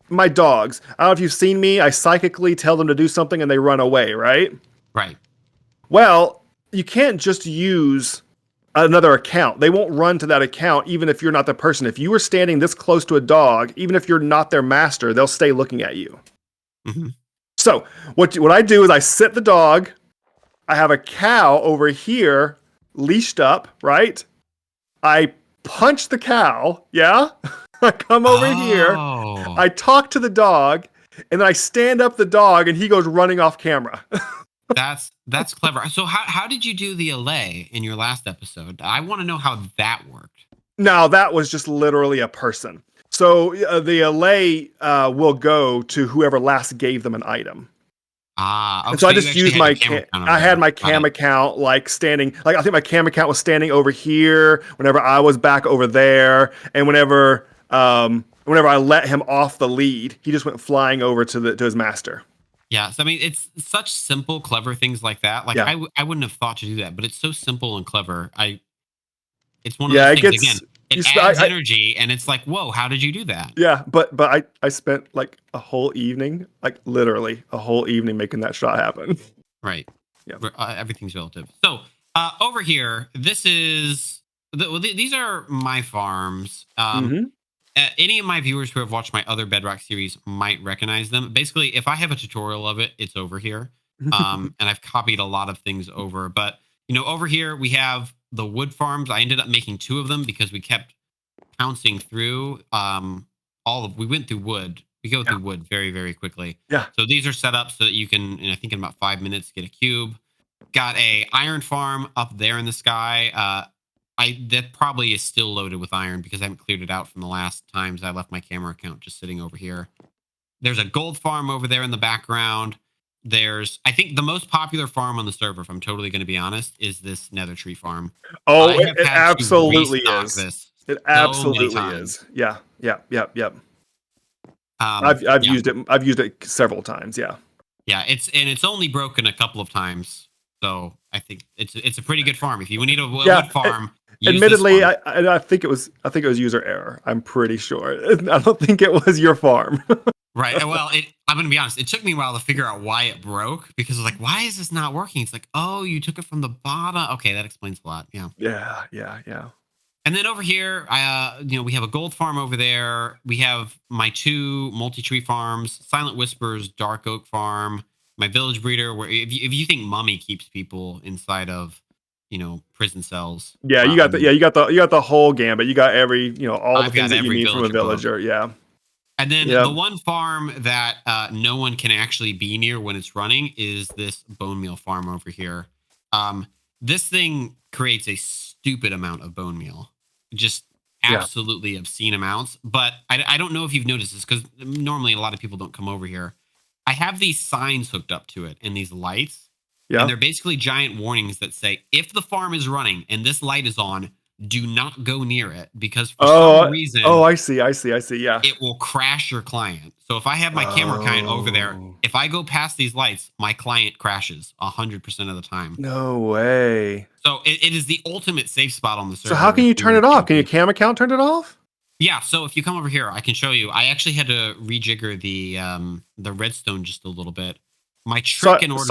my dogs, I don't know if you've seen me, I psychically tell them to do something and they run away, right? Right. Well, you can't just use another account. They won't run to that account even if you're not the person. If you were standing this close to a dog, even if you're not their master, they'll stay looking at you. Mm-hmm. So what I do is I sit the dog. I have a cow over here leashed up, right? I punch the cow, yeah? I come over here, I talk to the dog, and then I stand up the dog and he goes running off camera. That's clever. So how did you do the allay in your last episode? I want to know how that worked. No, that was just literally a person. So the allay will go to whoever last gave them an item. Okay, and so I just used my I had my cam account like standing, like I think my cam account was standing over here whenever I was back over there, and whenever I let him off the lead, he just went flying over to his master. Yeah, so I mean, it's such simple, clever things like that. Like I wouldn't have thought to do that, but it's so simple and clever. It's one of those things again. It adds energy, and it's like, whoa, how did you do that? Yeah, but I spent like a whole evening, like literally a whole evening making that shot happen. Right. Yeah. Everything's relative. So over here, this is these are my farms. Any of my viewers who have watched my other Bedrock series might recognize them. Basically, if I have a tutorial of it, it's over here. And I've copied a lot of things over. But, over here we have the wood farms. I ended up making 2 of them because we kept pouncing through we went through wood. We go through wood very, very quickly. Yeah. So these are set up so that you can, I think in about 5 minutes, get a cube. Got a iron farm up there in the sky. That probably is still loaded with iron because I haven't cleared it out from the last times I left my camera account just sitting over here. There's a gold farm over there in the background. I think the most popular farm on the server, if I'm totally going to be honest, is this nether tree farm. Oh, it absolutely is. It absolutely is. Yeah. I've used it. I've used it several times. Yeah. Yeah. It's only broken a couple of times. So I think it's a pretty good farm. If you need a wood farm, admittedly, I think it was user error. I'm pretty sure. I don't think it was your farm. Right. Well, I'm going to be honest. It took me a while to figure out why it broke because I was like, why is this not working? It's like, oh, you took it from the bottom. Okay, that explains a lot. Yeah. Yeah. And then over here, we have a gold farm over there. We have my 2 multi-tree farms, Silent Whispers, Dark Oak Farm, my village breeder. Where if you think Mummy keeps people inside of, prison cells. Yeah, you got the whole gambit. You got all the things that you need from a villager. Yeah. And then the one farm that no one can actually be near when it's running is this bone meal farm over here. This thing creates a stupid amount of bone meal, just absolutely obscene amounts. But I don't know if you've noticed this because normally a lot of people don't come over here. I have these signs hooked up to it and these lights. Yeah. And they're basically giant warnings that say, if the farm is running and this light is on, do not go near it because for some reason. Oh, I see. Yeah. It will crash your client. So if I have my camera client over there, if I go past these lights, my client crashes 100% of the time. No way. So it is the ultimate safe spot on the server. So how can you turn it off? Can your cam account turn it off? Yeah. So if you come over here, I can show you. I actually had to rejigger the redstone just a little bit. My trick in order.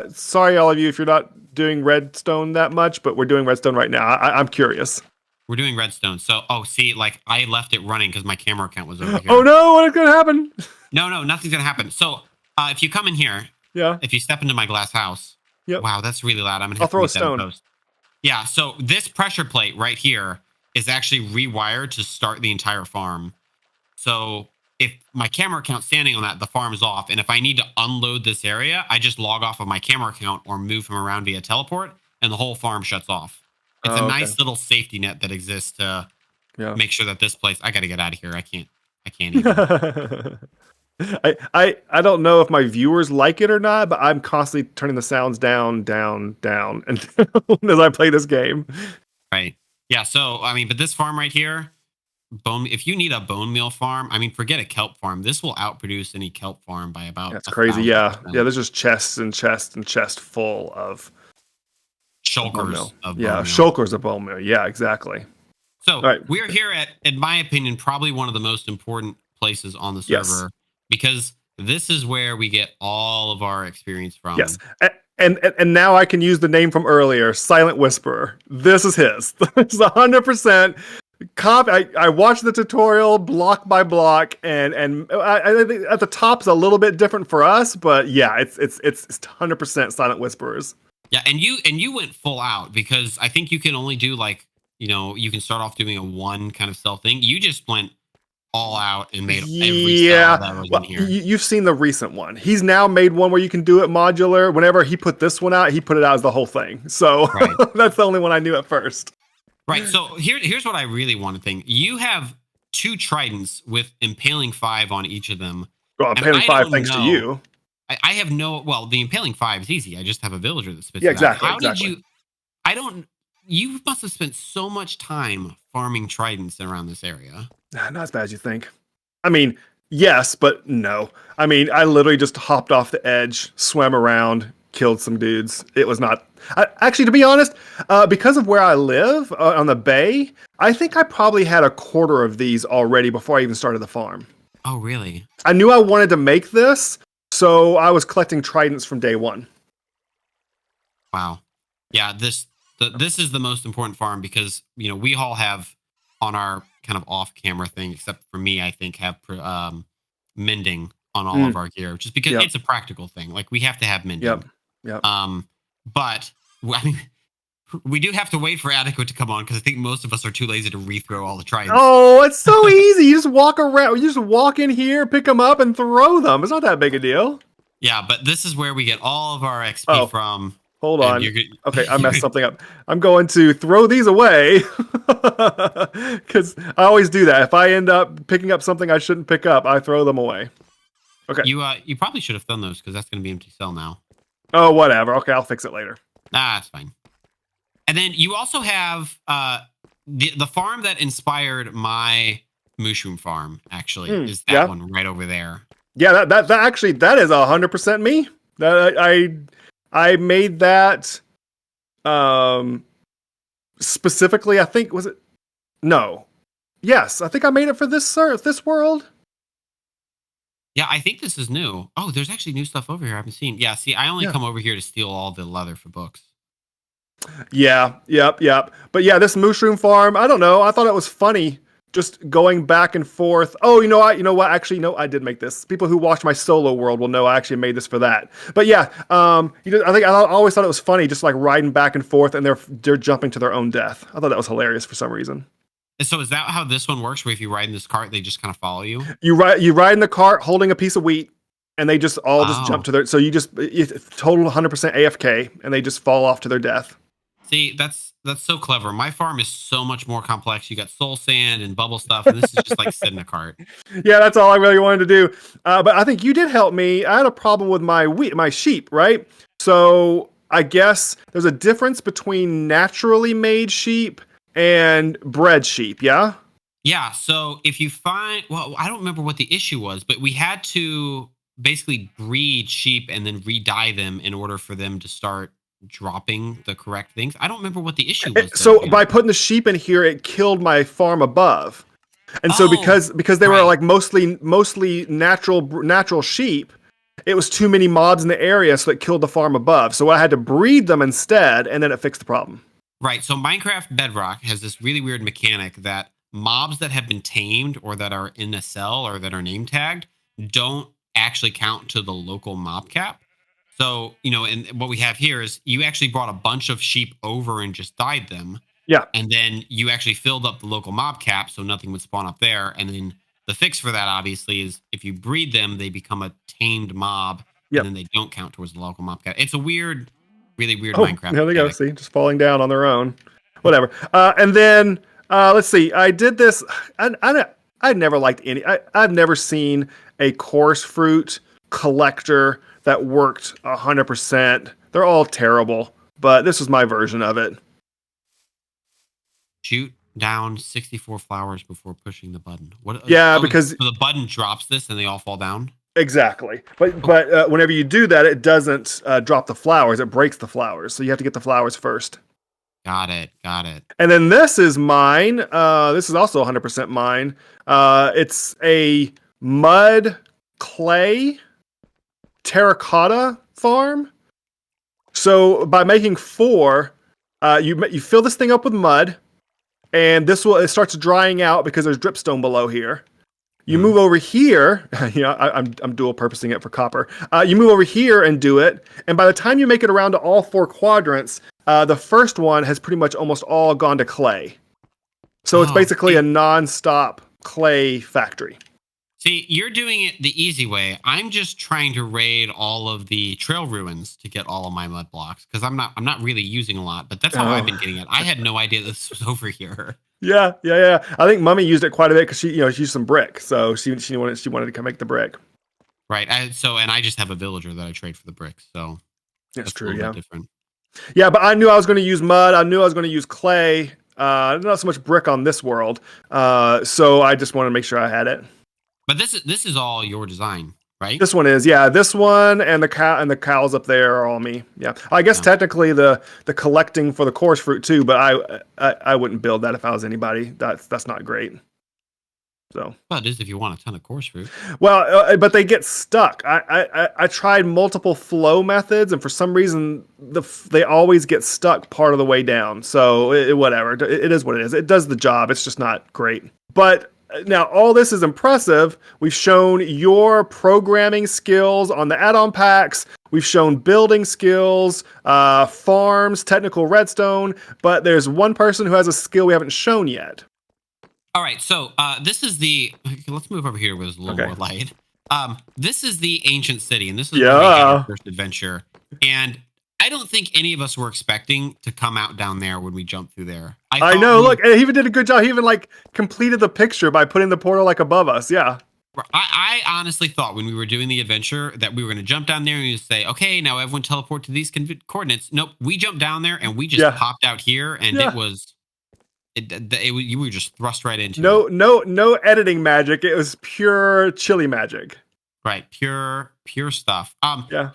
Sorry, all of you, if you're not doing redstone that much, but we're doing redstone right now. I'm curious. We're doing redstone. So, see, like I left it running because my camera account was over here. Oh no! What is going to happen? No, nothing's going to happen. So, if you come in here, if you step into my glass house, wow, that's really loud. I'm going to have to throw a stone. Yeah. So this pressure plate right here is actually rewired to start the entire farm. So if my camera account's standing on that, the farm is off. And if I need to unload this area, I just log off of my camera account or move him around via teleport, and the whole farm shuts off. It's a nice little safety net that exists to make sure that this place. I got to get out of here. I can't even. I don't know if my viewers like it or not, but I'm constantly turning the sounds down, down, down, and as I play this game. Right. Yeah. So I mean, but this farm right here, bone. If you need a bone meal farm, I mean, forget a kelp farm. This will outproduce any kelp farm by about That's crazy. Yeah, 1,000%. yeah. There's just chests and chests and chests full of bone Shulkers meal. of Yeah, bone meal. shulkers of bone meal. Yeah, exactly. So All right. we're here at, in my opinion, probably one of the most important places on the Yes. server because this is where we get all of our experience Yes. from. And now I can use the name from earlier, Silent Whisperer. This is his. It's 100% copy. I watched the tutorial block by block, and I think at the top's a little bit different for us, but yeah, it's 100% Silent Whisperers. Yeah, and you went full out because I think you can only do like, you can start off doing a one kind of cell thing. You just went all out and made every cell that was in Well, here. you've seen the recent one. He's now made one where you can do it modular. Whenever he put this one out, he put it out as the whole thing. So Right. that's the only one I knew at first. Right. So here's what I really want to think. You have 2 tridents with impaling 5 on each of them. Well, And Impaling I 5 don't thanks to know. you. I have no. Well, the impaling 5 is easy. I just have a villager that spits Yeah, it out. exactly. How did Exactly. you? I don't. You must have spent so much time farming tridents around this area. Not as bad as you think. I mean, yes, but no. I mean, I literally just hopped off the edge, swam around, killed some dudes. It was not. Actually, to be honest, because of where I live on the bay, I think I probably had a quarter of these already before I even started the farm. Oh, really? I knew I wanted to make this, so I was collecting tridents from day one. Wow. Yeah. This is the most important farm because we all have on our kind of off camera thing, except for me, I think have mending on all of our gear, just because it's a practical thing. Like we have to have mending. Yep. But I mean, we do have to wait for adequate to come on because I think most of us are too lazy to rethrow all the tridents. Oh, it's so easy. You just walk around. You just walk in here, pick them up, and throw them. It's not that big a deal. Yeah, but this is where we get all of our XP from. Hold on. Okay, I messed something up. I'm going to throw these away because I always do that. If I end up picking up something I shouldn't pick up, I throw them away. Okay. You probably should have done those because that's going to be empty cell now. Oh, whatever. Okay, I'll fix it later. That's fine. And then you also have the farm that inspired my mushroom farm. Actually, is that one right over there? Yeah, that actually that is 100% me. I made that specifically. I think was it? No. Yes, I think I made it for this world. Yeah, I think this is new. Oh, there's actually new stuff over here I haven't seen. Yeah, see, I only come over here to steal all the leather for books. Yeah, yep. But yeah, this mushroom farm, I don't know. I thought it was funny just going back and forth. Oh, you know what? Actually, no, I did make this. People who watch my solo world will know I actually made this for that. But yeah, I always thought it was funny just like riding back and forth and they're jumping to their own death. I thought that was hilarious for some reason. So is that how this one works? Where if you ride in this cart, they just kind of follow you? You ride in the cart holding a piece of wheat, and they just all just jump to their. So you total 100% AFK, and they just fall off to their death. See, that's so clever. My farm is so much more complex. You got soul sand and bubble stuff, and this is just like sit in a cart. Yeah, that's all I really wanted to do. But I think you did help me. I had a problem with my sheep, right? So I guess there's a difference between naturally made sheep and bred sheep, yeah? Yeah, so if you find, well, I don't remember what the issue was, but we had to basically breed sheep and then re-dye them in order for them to start dropping the correct things. I don't remember what the issue was. So by putting the sheep in here, it killed my farm above. And so because they were like mostly natural sheep, it was too many mobs in the area, so it killed the farm above. So I had to breed them instead, and then it fixed the problem. Right. So Minecraft Bedrock has this really weird mechanic that mobs that have been tamed or that are in a cell or that are name tagged don't actually count to the local mob cap. So, and what we have here is you actually brought a bunch of sheep over and just dyed them. Yeah. And then you actually filled up the local mob cap so nothing would spawn up there. And then the fix for that, obviously, is if you breed them, they become a tamed mob. Yep. And then they don't count towards the local mob cap. It's a weird, really weird Minecraft. There they go. See, just falling down on their own. Whatever. And then let's see. I did this. I never liked any. I've never seen a course fruit collector that worked 100%. They're all terrible, but this was my version of it. Shoot down 64 flowers before pushing the button. What? Yeah, because so the button drops this and they all fall down. exactly. But whenever you do that, it doesn't drop the flowers. It breaks the flowers. So you have to get the flowers first. Got it. And then this is mine. This is also 100% mine. It's a mud clay terracotta farm. So by making 4, you fill this thing up with mud, and it starts drying out because there's dripstone below here. You move over here. I'm dual purposing it for copper. You move over here and do it, and by the time you make it around to all 4 quadrants, the first one has pretty much almost all gone to clay. So it's basically a non-stop clay factory. See, you're doing it the easy way. I'm just trying to raid all of the trail ruins to get all of my mud blocks because I'm not really using a lot. But that's how I've been getting it. I had no idea this was over here. Yeah. I think Mummy used it quite a bit because she used some brick, so she wanted to come make the brick. Right. And I just have a villager that I trade for the bricks. So that's true. Yeah. Different. Yeah, but I knew I was going to use mud. I knew I was going to use clay. Not so much brick on this world. So I just wanted to make sure I had it. But this is all your design, right? This one is, yeah. This one and the cows up there are all me. Yeah, I guess technically the collecting for the course fruit too, but I wouldn't build that if I was anybody. That's not great. So. Well, it is if you want a ton of course fruit. Well, but they get stuck. I tried multiple flow methods, and for some reason they always get stuck part of the way down. So whatever, it is what it is. It does the job. It's just not great. But now, all this is impressive. We've shown your programming skills on the add-on packs. We've shown building skills, farms, technical redstone. But there's one person who has a skill we haven't shown yet. All right, so this is the... Let's move over here with a little more light. This is the ancient city, and this is our first adventure. And I don't think any of us were expecting to come out down there when we jumped through there. I know. Look, he even did a good job. He even completed the picture by putting the portal above us. Yeah. I honestly thought when we were doing the adventure that we were going to jump down there and you say, okay, now everyone teleport to these coordinates. Nope, we jumped down there and we just popped out here, and you were just thrust right into it. No editing magic. It was pure chili magic. Right, pure stuff.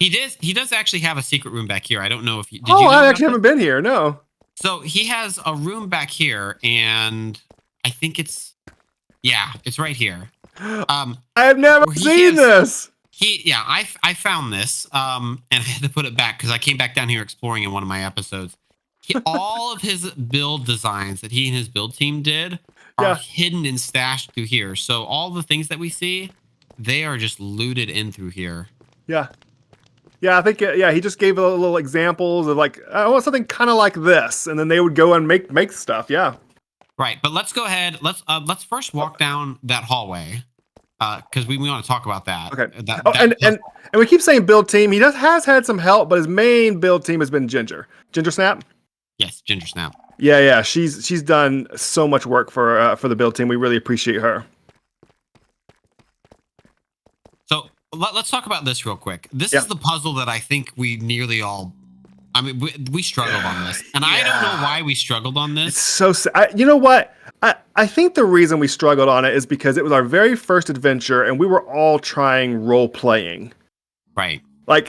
He does actually have a secret room back here. I don't know if you did. I actually haven't been here. No. So he has a room back here, and I think it's right here. I have never seen this. I found this, and I had to put it back because I came back down here exploring in one of my episodes. All of his build designs that he and his build team did are hidden and stashed through here. So all the things that we see, they are just looted in through here. Yeah, I think he just gave a little examples of I want something kind of like this, and then they would go and make stuff. Yeah. Right, but let's go ahead. Let's first walk down that hallway because we want to talk about that. Okay. And we keep saying build team. He has had some help, but his main build team has been Ginger Snap. Yes, Ginger Snap. Yeah. She's done so much work for the build team. We really appreciate her. So let's talk about this real quick. This is the puzzle that I think we nearly all. I mean, we struggled on this, and I don't know why we struggled on this. It's so sad. You know what? I think the reason we struggled on it is because it was our very first adventure, and we were all trying role playing. Right.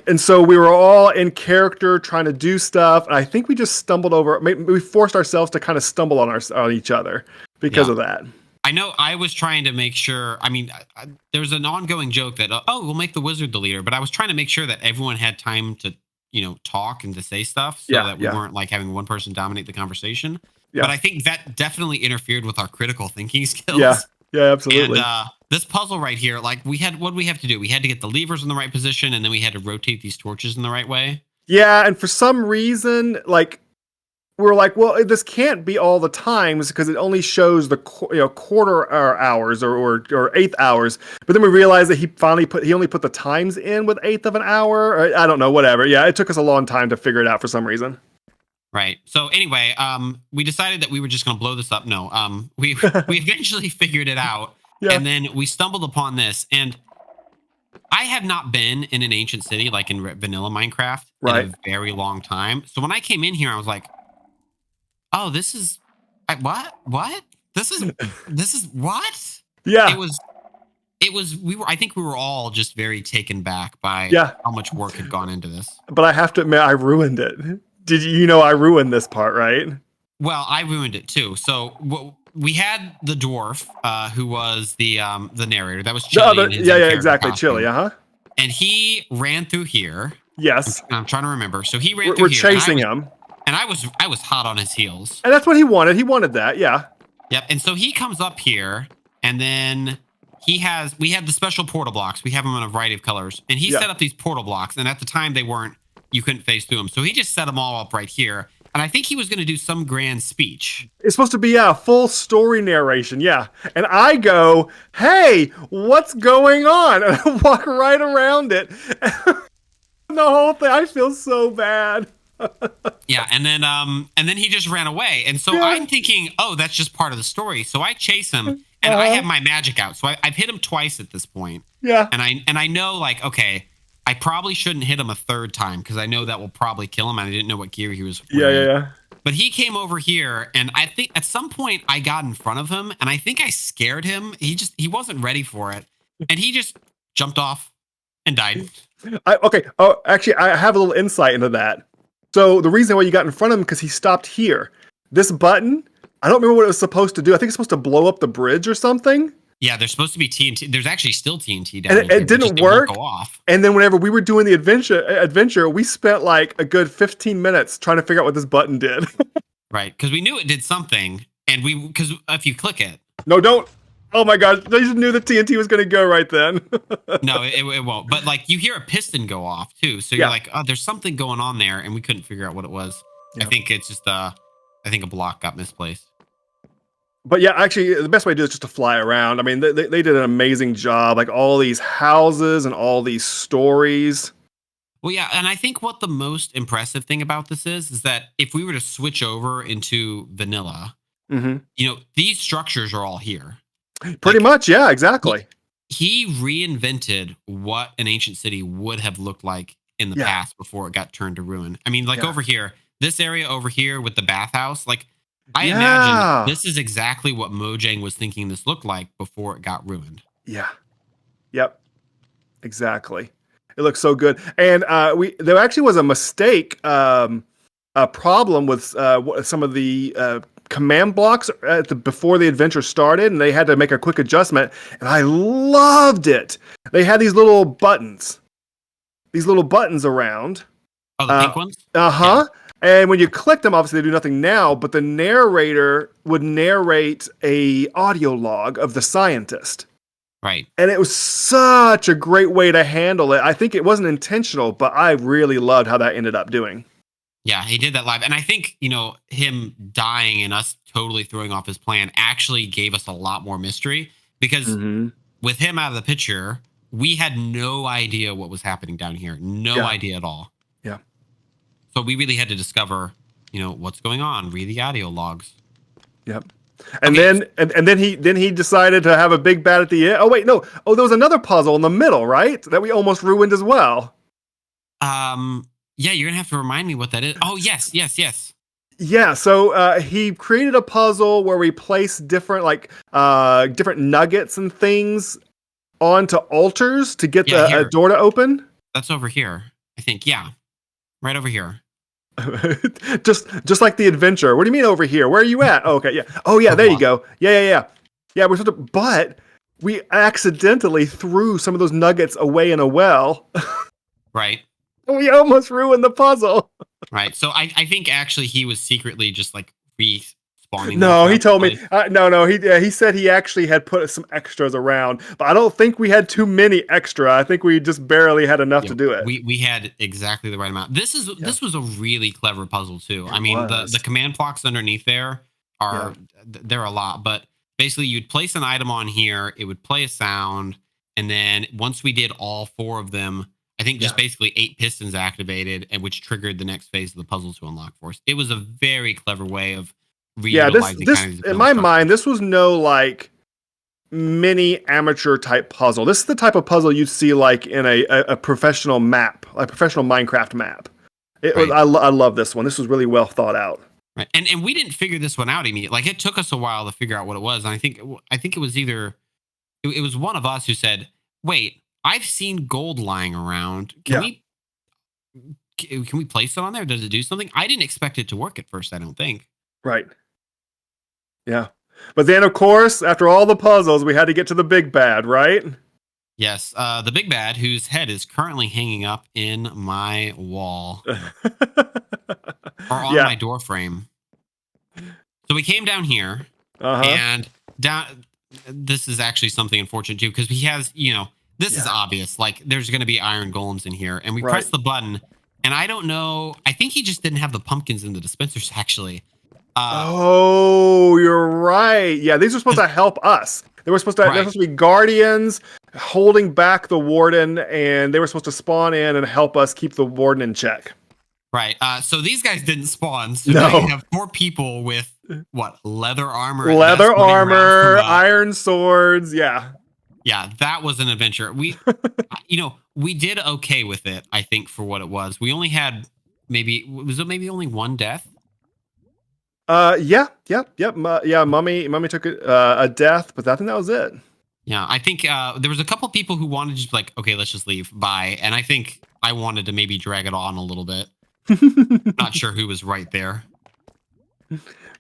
And so we were all in character trying to do stuff, and I think we just stumbled over. We forced ourselves to kind of stumble on each other because of that. I know I was trying to make sure. I mean, there's an ongoing joke that we'll make the wizard the leader, but I was trying to make sure that everyone had time to talk and to say stuff so that we weren't having one person dominate the conversation. Yeah. But I think that definitely interfered with our critical thinking skills. Yeah, absolutely. And this puzzle right here, what did we have to do? We had to get the levers in the right position, and then we had to rotate these torches in the right way. Yeah, and for some reason, we're well, this can't be all the times because it only shows the quarter hours or eighth hours. But then we realized that he only put the times in with eighth of an hour. Or, I don't know, whatever. Yeah, it took us a long time to figure it out for some reason. Right. So anyway, we decided that we were just going to blow this up. No, we eventually figured it out. And then we stumbled upon this, and I have not been in an ancient city like in vanilla Minecraft in a very long time. So when I came in here, I was like, "Oh, this is what? What? This is what?" Yeah. It was. I think we were all just very taken back by how much work had gone into this. But I have to admit, I ruined it. Did you know I ruined this part, right? Well, I ruined it too. So we had the dwarf, who was the narrator. That was Chili. Exactly, Chili. And he ran through here. Yes. I'm trying to remember. So he ran through here. We're chasing him. And I was hot on his heels. And that's what he wanted. He wanted that. Yeah. Yep. And so he comes up here, and then we had the special portal blocks. We have them in a variety of colors, and he set up these portal blocks. And at the time, you couldn't phase through them. So he just set them all up right here. And I think he was going to do some grand speech. It's supposed to be a full story narration, And I go, "Hey, what's going on?" And I walk right around it. The whole thing, I feel so bad. And then he just ran away. And so I'm thinking, oh, that's just part of the story. So I chase him, and I have my magic out. So I've hit him twice at this point. Yeah. And I know, like, okay, I probably shouldn't hit him a third time because I know that will probably kill him. And I didn't know what gear he was wearing. Yeah. But he came over here, and I think at some point I got in front of him, and I think I scared him. He wasn't ready for it, and he just jumped off and died. Okay. Oh, actually, I have a little insight into that. So the reason why you got in front of him because he stopped here. This button, I don't remember what it was supposed to do. I think it's supposed to blow up the bridge or something. Yeah, there's supposed to be TNT. There's actually still TNT down here. And it didn't work. Go off. And then whenever we were doing the adventure, we spent like a good 15 minutes trying to figure out what this button did. Right, because we knew it did something, and because if you click it. No, don't. Oh my gosh, I just knew the TNT was going to go right then. No, it won't. But like you hear a piston go off too, so you're like, oh, there's something going on there, and we couldn't figure out what it was. I think it's just I think a block got misplaced. But yeah, actually, the best way to do it is just to fly around. I mean, they did an amazing job. Like all these houses and all these stories. Well, yeah, and I think what the most impressive thing about this is that if we were to switch over into vanilla, these structures are all here. Pretty much, yeah, exactly. He reinvented what an ancient city would have looked like in the past before it got turned to ruin. I mean, like over here, this area over here with the bathhouse, like I imagine this is exactly what Mojang was thinking this looked like before it got ruined. Yeah. Yep. Exactly. It looks so good. And there actually was a mistake, a problem with some of the command blocks before the adventure started, and they had to make a quick adjustment, and I loved it. They had these little buttons around. Oh, the pink ones? Yeah. And when you click them, obviously they do nothing now, but the narrator would narrate a audio log of the scientist. Right. And it was such a great way to handle it. I think it wasn't intentional, but I really loved how that ended up doing. Yeah, he did that live. And I think, him dying and us totally throwing off his plan actually gave us a lot more mystery because with him out of the picture, we had no idea what was happening down here. No idea at all. Yeah. So we really had to discover, what's going on, read the audio logs. Yep. And then he decided to have a big bat at the end. Oh wait, no. Oh, there was another puzzle in the middle, right? That we almost ruined as well. Yeah, you're gonna have to remind me what that is. Oh, yes. Yeah, so he created a puzzle where we placed different nuggets and things onto altars to get a door to open. That's over here, I think. Yeah, right over here. just like the adventure. What do you mean over here? Where are you at? Oh, okay, yeah. Oh, yeah. There you go. Yeah. Yeah, but we accidentally threw some of those nuggets away in a well. Right. We almost ruined the puzzle. Right. So I think actually he was secretly just like respawning. No, he told me. No. He said he actually had put some extras around, but I don't think we had too many extra. I think we just barely had enough to do it. We had exactly the right amount. This was a really clever puzzle too. I mean, the command blocks underneath there are they're a lot, but basically you'd place an item on here, it would play a sound, and then once we did all 4 of them, I think just basically 8 pistons activated, and which triggered the next phase of the puzzle to unlock for us. It was a very clever way of reutilizing. This in my mind, this was no mini amateur type puzzle. This is the type of puzzle you'd see like in a professional map, a professional Minecraft map. I love this one. This was really well thought out. Right. And we didn't figure this one out immediately. Like, it took us a while to figure out what it was. And I think it was either it was one of us who said, "Wait, I've seen gold lying around. Can we place it on there? Does it do something?" I didn't expect it to work at first, I don't think. Right. Yeah. But then, of course, after all the puzzles, we had to get to the big bad, right? Yes, the big bad, whose head is currently hanging up in my wall. Or on my door frame. So we came down here, and down. This is actually something unfortunate too, because he has, this is obvious. Like, there's going to be iron golems in here, and we press the button, and I don't know. I think he just didn't have the pumpkins in the dispensers, actually. Oh, you're right. Yeah, these are supposed to help us. They were supposed to. They're supposed to be guardians holding back the warden, and they were supposed to spawn in and help us keep the warden in check. Right. So these guys didn't spawn. So now you have 4 people with leather armor, iron swords. Yeah. Yeah, that was an adventure. We, we did okay with it. I think for what it was, we only had maybe only 1 death. Mummy took a death, but I think that was it. Yeah, I think there was a couple people who wanted to just like, okay, let's just leave, bye. And I think I wanted to maybe drag it on a little bit. Not sure who was right there.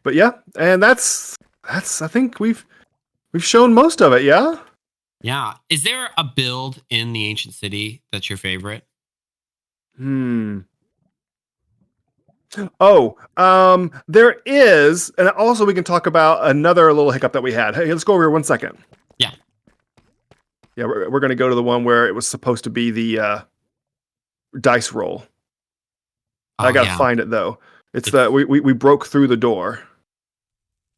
But yeah, and that's I think we've shown most of it, yeah? Yeah. Is there a build in the ancient city that's your favorite? Oh, there is, and also we can talk about another little hiccup that we had. Hey, let's go over here 1 second. Yeah. Yeah, we're going to go to the one where it was supposed to be the dice roll. I gotta find it though. It's that we broke through the door.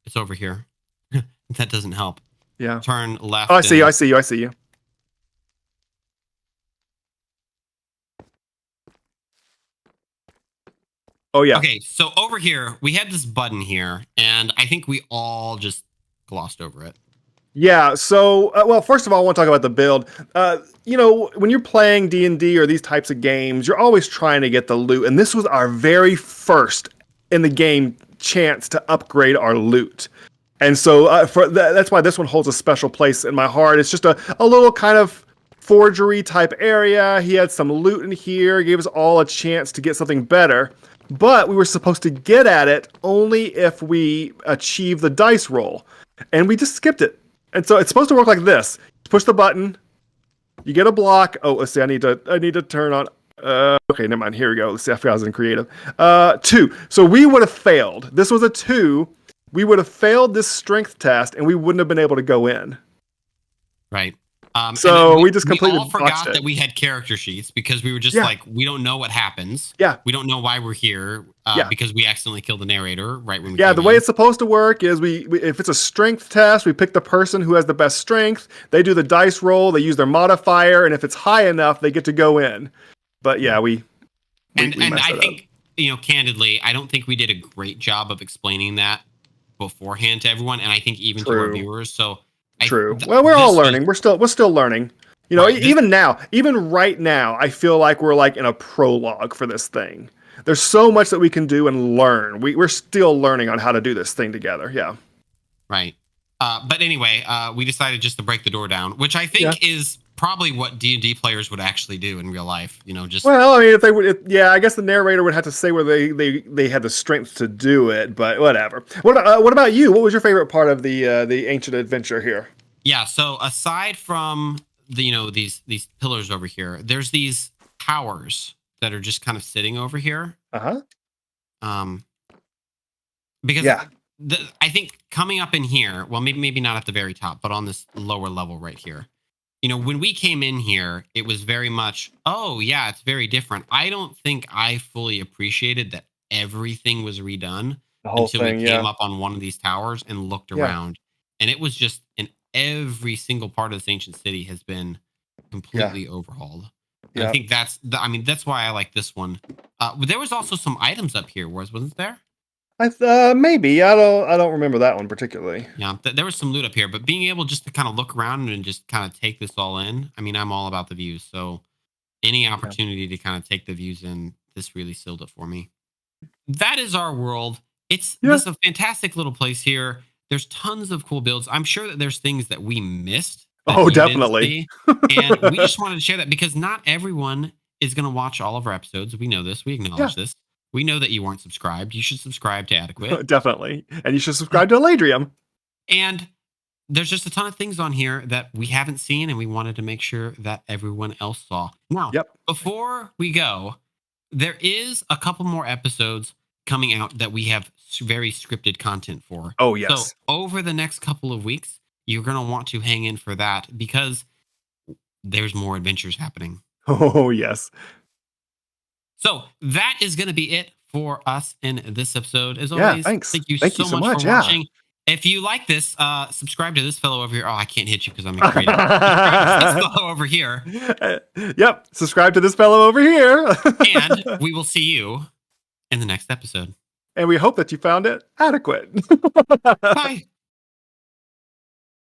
It's over here. That doesn't help. Yeah. Turn left. Oh, I see you. Oh yeah. Okay, so over here we had this button here, and I think we all just glossed over it. Yeah, so, well, first of all, I want to talk about the build. When you're playing D&D or these types of games, you're always trying to get the loot. And this was our very first in the game chance to upgrade our loot. And so that's why this one holds a special place in my heart. It's just a little kind of forgery type area. He had some loot in here, gave us all a chance to get something better. But we were supposed to get at it only if we achieve the dice roll. And we just skipped it. And so it's supposed to work like this. Push the button. You get a block. Oh, let's see. I need to turn on. Okay, never mind. Here we go. Let's see. I forgot I was in creative. 2. So we would have failed. This was a 2. We would have failed this strength test, and we wouldn't have been able to go in. Right. So we just completely forgot that we had character sheets because we were just like, we don't know what happens. Yeah. We don't know why we're here because we accidentally killed the narrator right when we the way it's supposed to work is we if it's a strength test, we pick the person who has the best strength. They do the dice roll. They use their modifier. And if it's high enough, they get to go in. But yeah, we I think, candidly, I don't think we did a great job of explaining that beforehand to everyone. And I think even to our viewers. So True. Well, we're all learning. We're still learning. Even right now, I feel like we're like in a prologue for this thing. There's so much that we can do and learn. We're still learning on how to do this thing together. Yeah. Right. But anyway, we decided just to break the door down, which I think is probably what D&D players would actually do in real life. Well, I mean, if they would, I guess the narrator would have to say where they had the strength to do it, but whatever. What about you? What was your favorite part of the ancient adventure here? Yeah. So aside from these pillars over here, there's these towers that are just kind of sitting over here. Because I think coming up in here, well, maybe not at the very top, but on this lower level right here. When we came in here, it was very much, it's very different. I don't think I fully appreciated that everything was redone until we came up on one of these towers and looked around. And it was just every single part of this ancient city has been completely overhauled. I think that's why I like this one. There was also some items up here, wasn't there? Maybe I don't remember that one particularly. Yeah, there was some loot up here, but being able just to kind of look around and just kind of take this all in. I mean, I'm all about the views, so any Yeah. opportunity to kind of take the views in, this really sealed it for me. That is our world. It's Yeah. this is a fantastic little place here. There's tons of cool builds. I'm sure that there's things that we missed that Oh, you didn't definitely. see. And we just wanted to share that because not everyone is going to watch all of our episodes. We know this. We Yeah, acknowledge this. We know that you weren't subscribed. You should subscribe to Adequate. definitely. And you should subscribe to Alaydriem. And there's just a ton of things on here that we haven't seen, and we wanted to make sure that everyone else saw. Now, Yep. before we go, there is a couple more episodes coming out that we have very scripted content for. Oh, So yes. over the next couple of weeks, you're going to want to hang in for that because there's more adventures happening. Oh, yes. So that is going to be it for us in this episode. As Yeah, always, thanks. thank you Thank you so so much much, for yeah. watching. If you like this, subscribe to this fellow over here. Oh, I can't hit you because I'm creative. Subscribe to this fellow over here. Yep. Subscribe to this fellow over here. And we will see you in the next episode. And we hope that you found it adequate. Bye.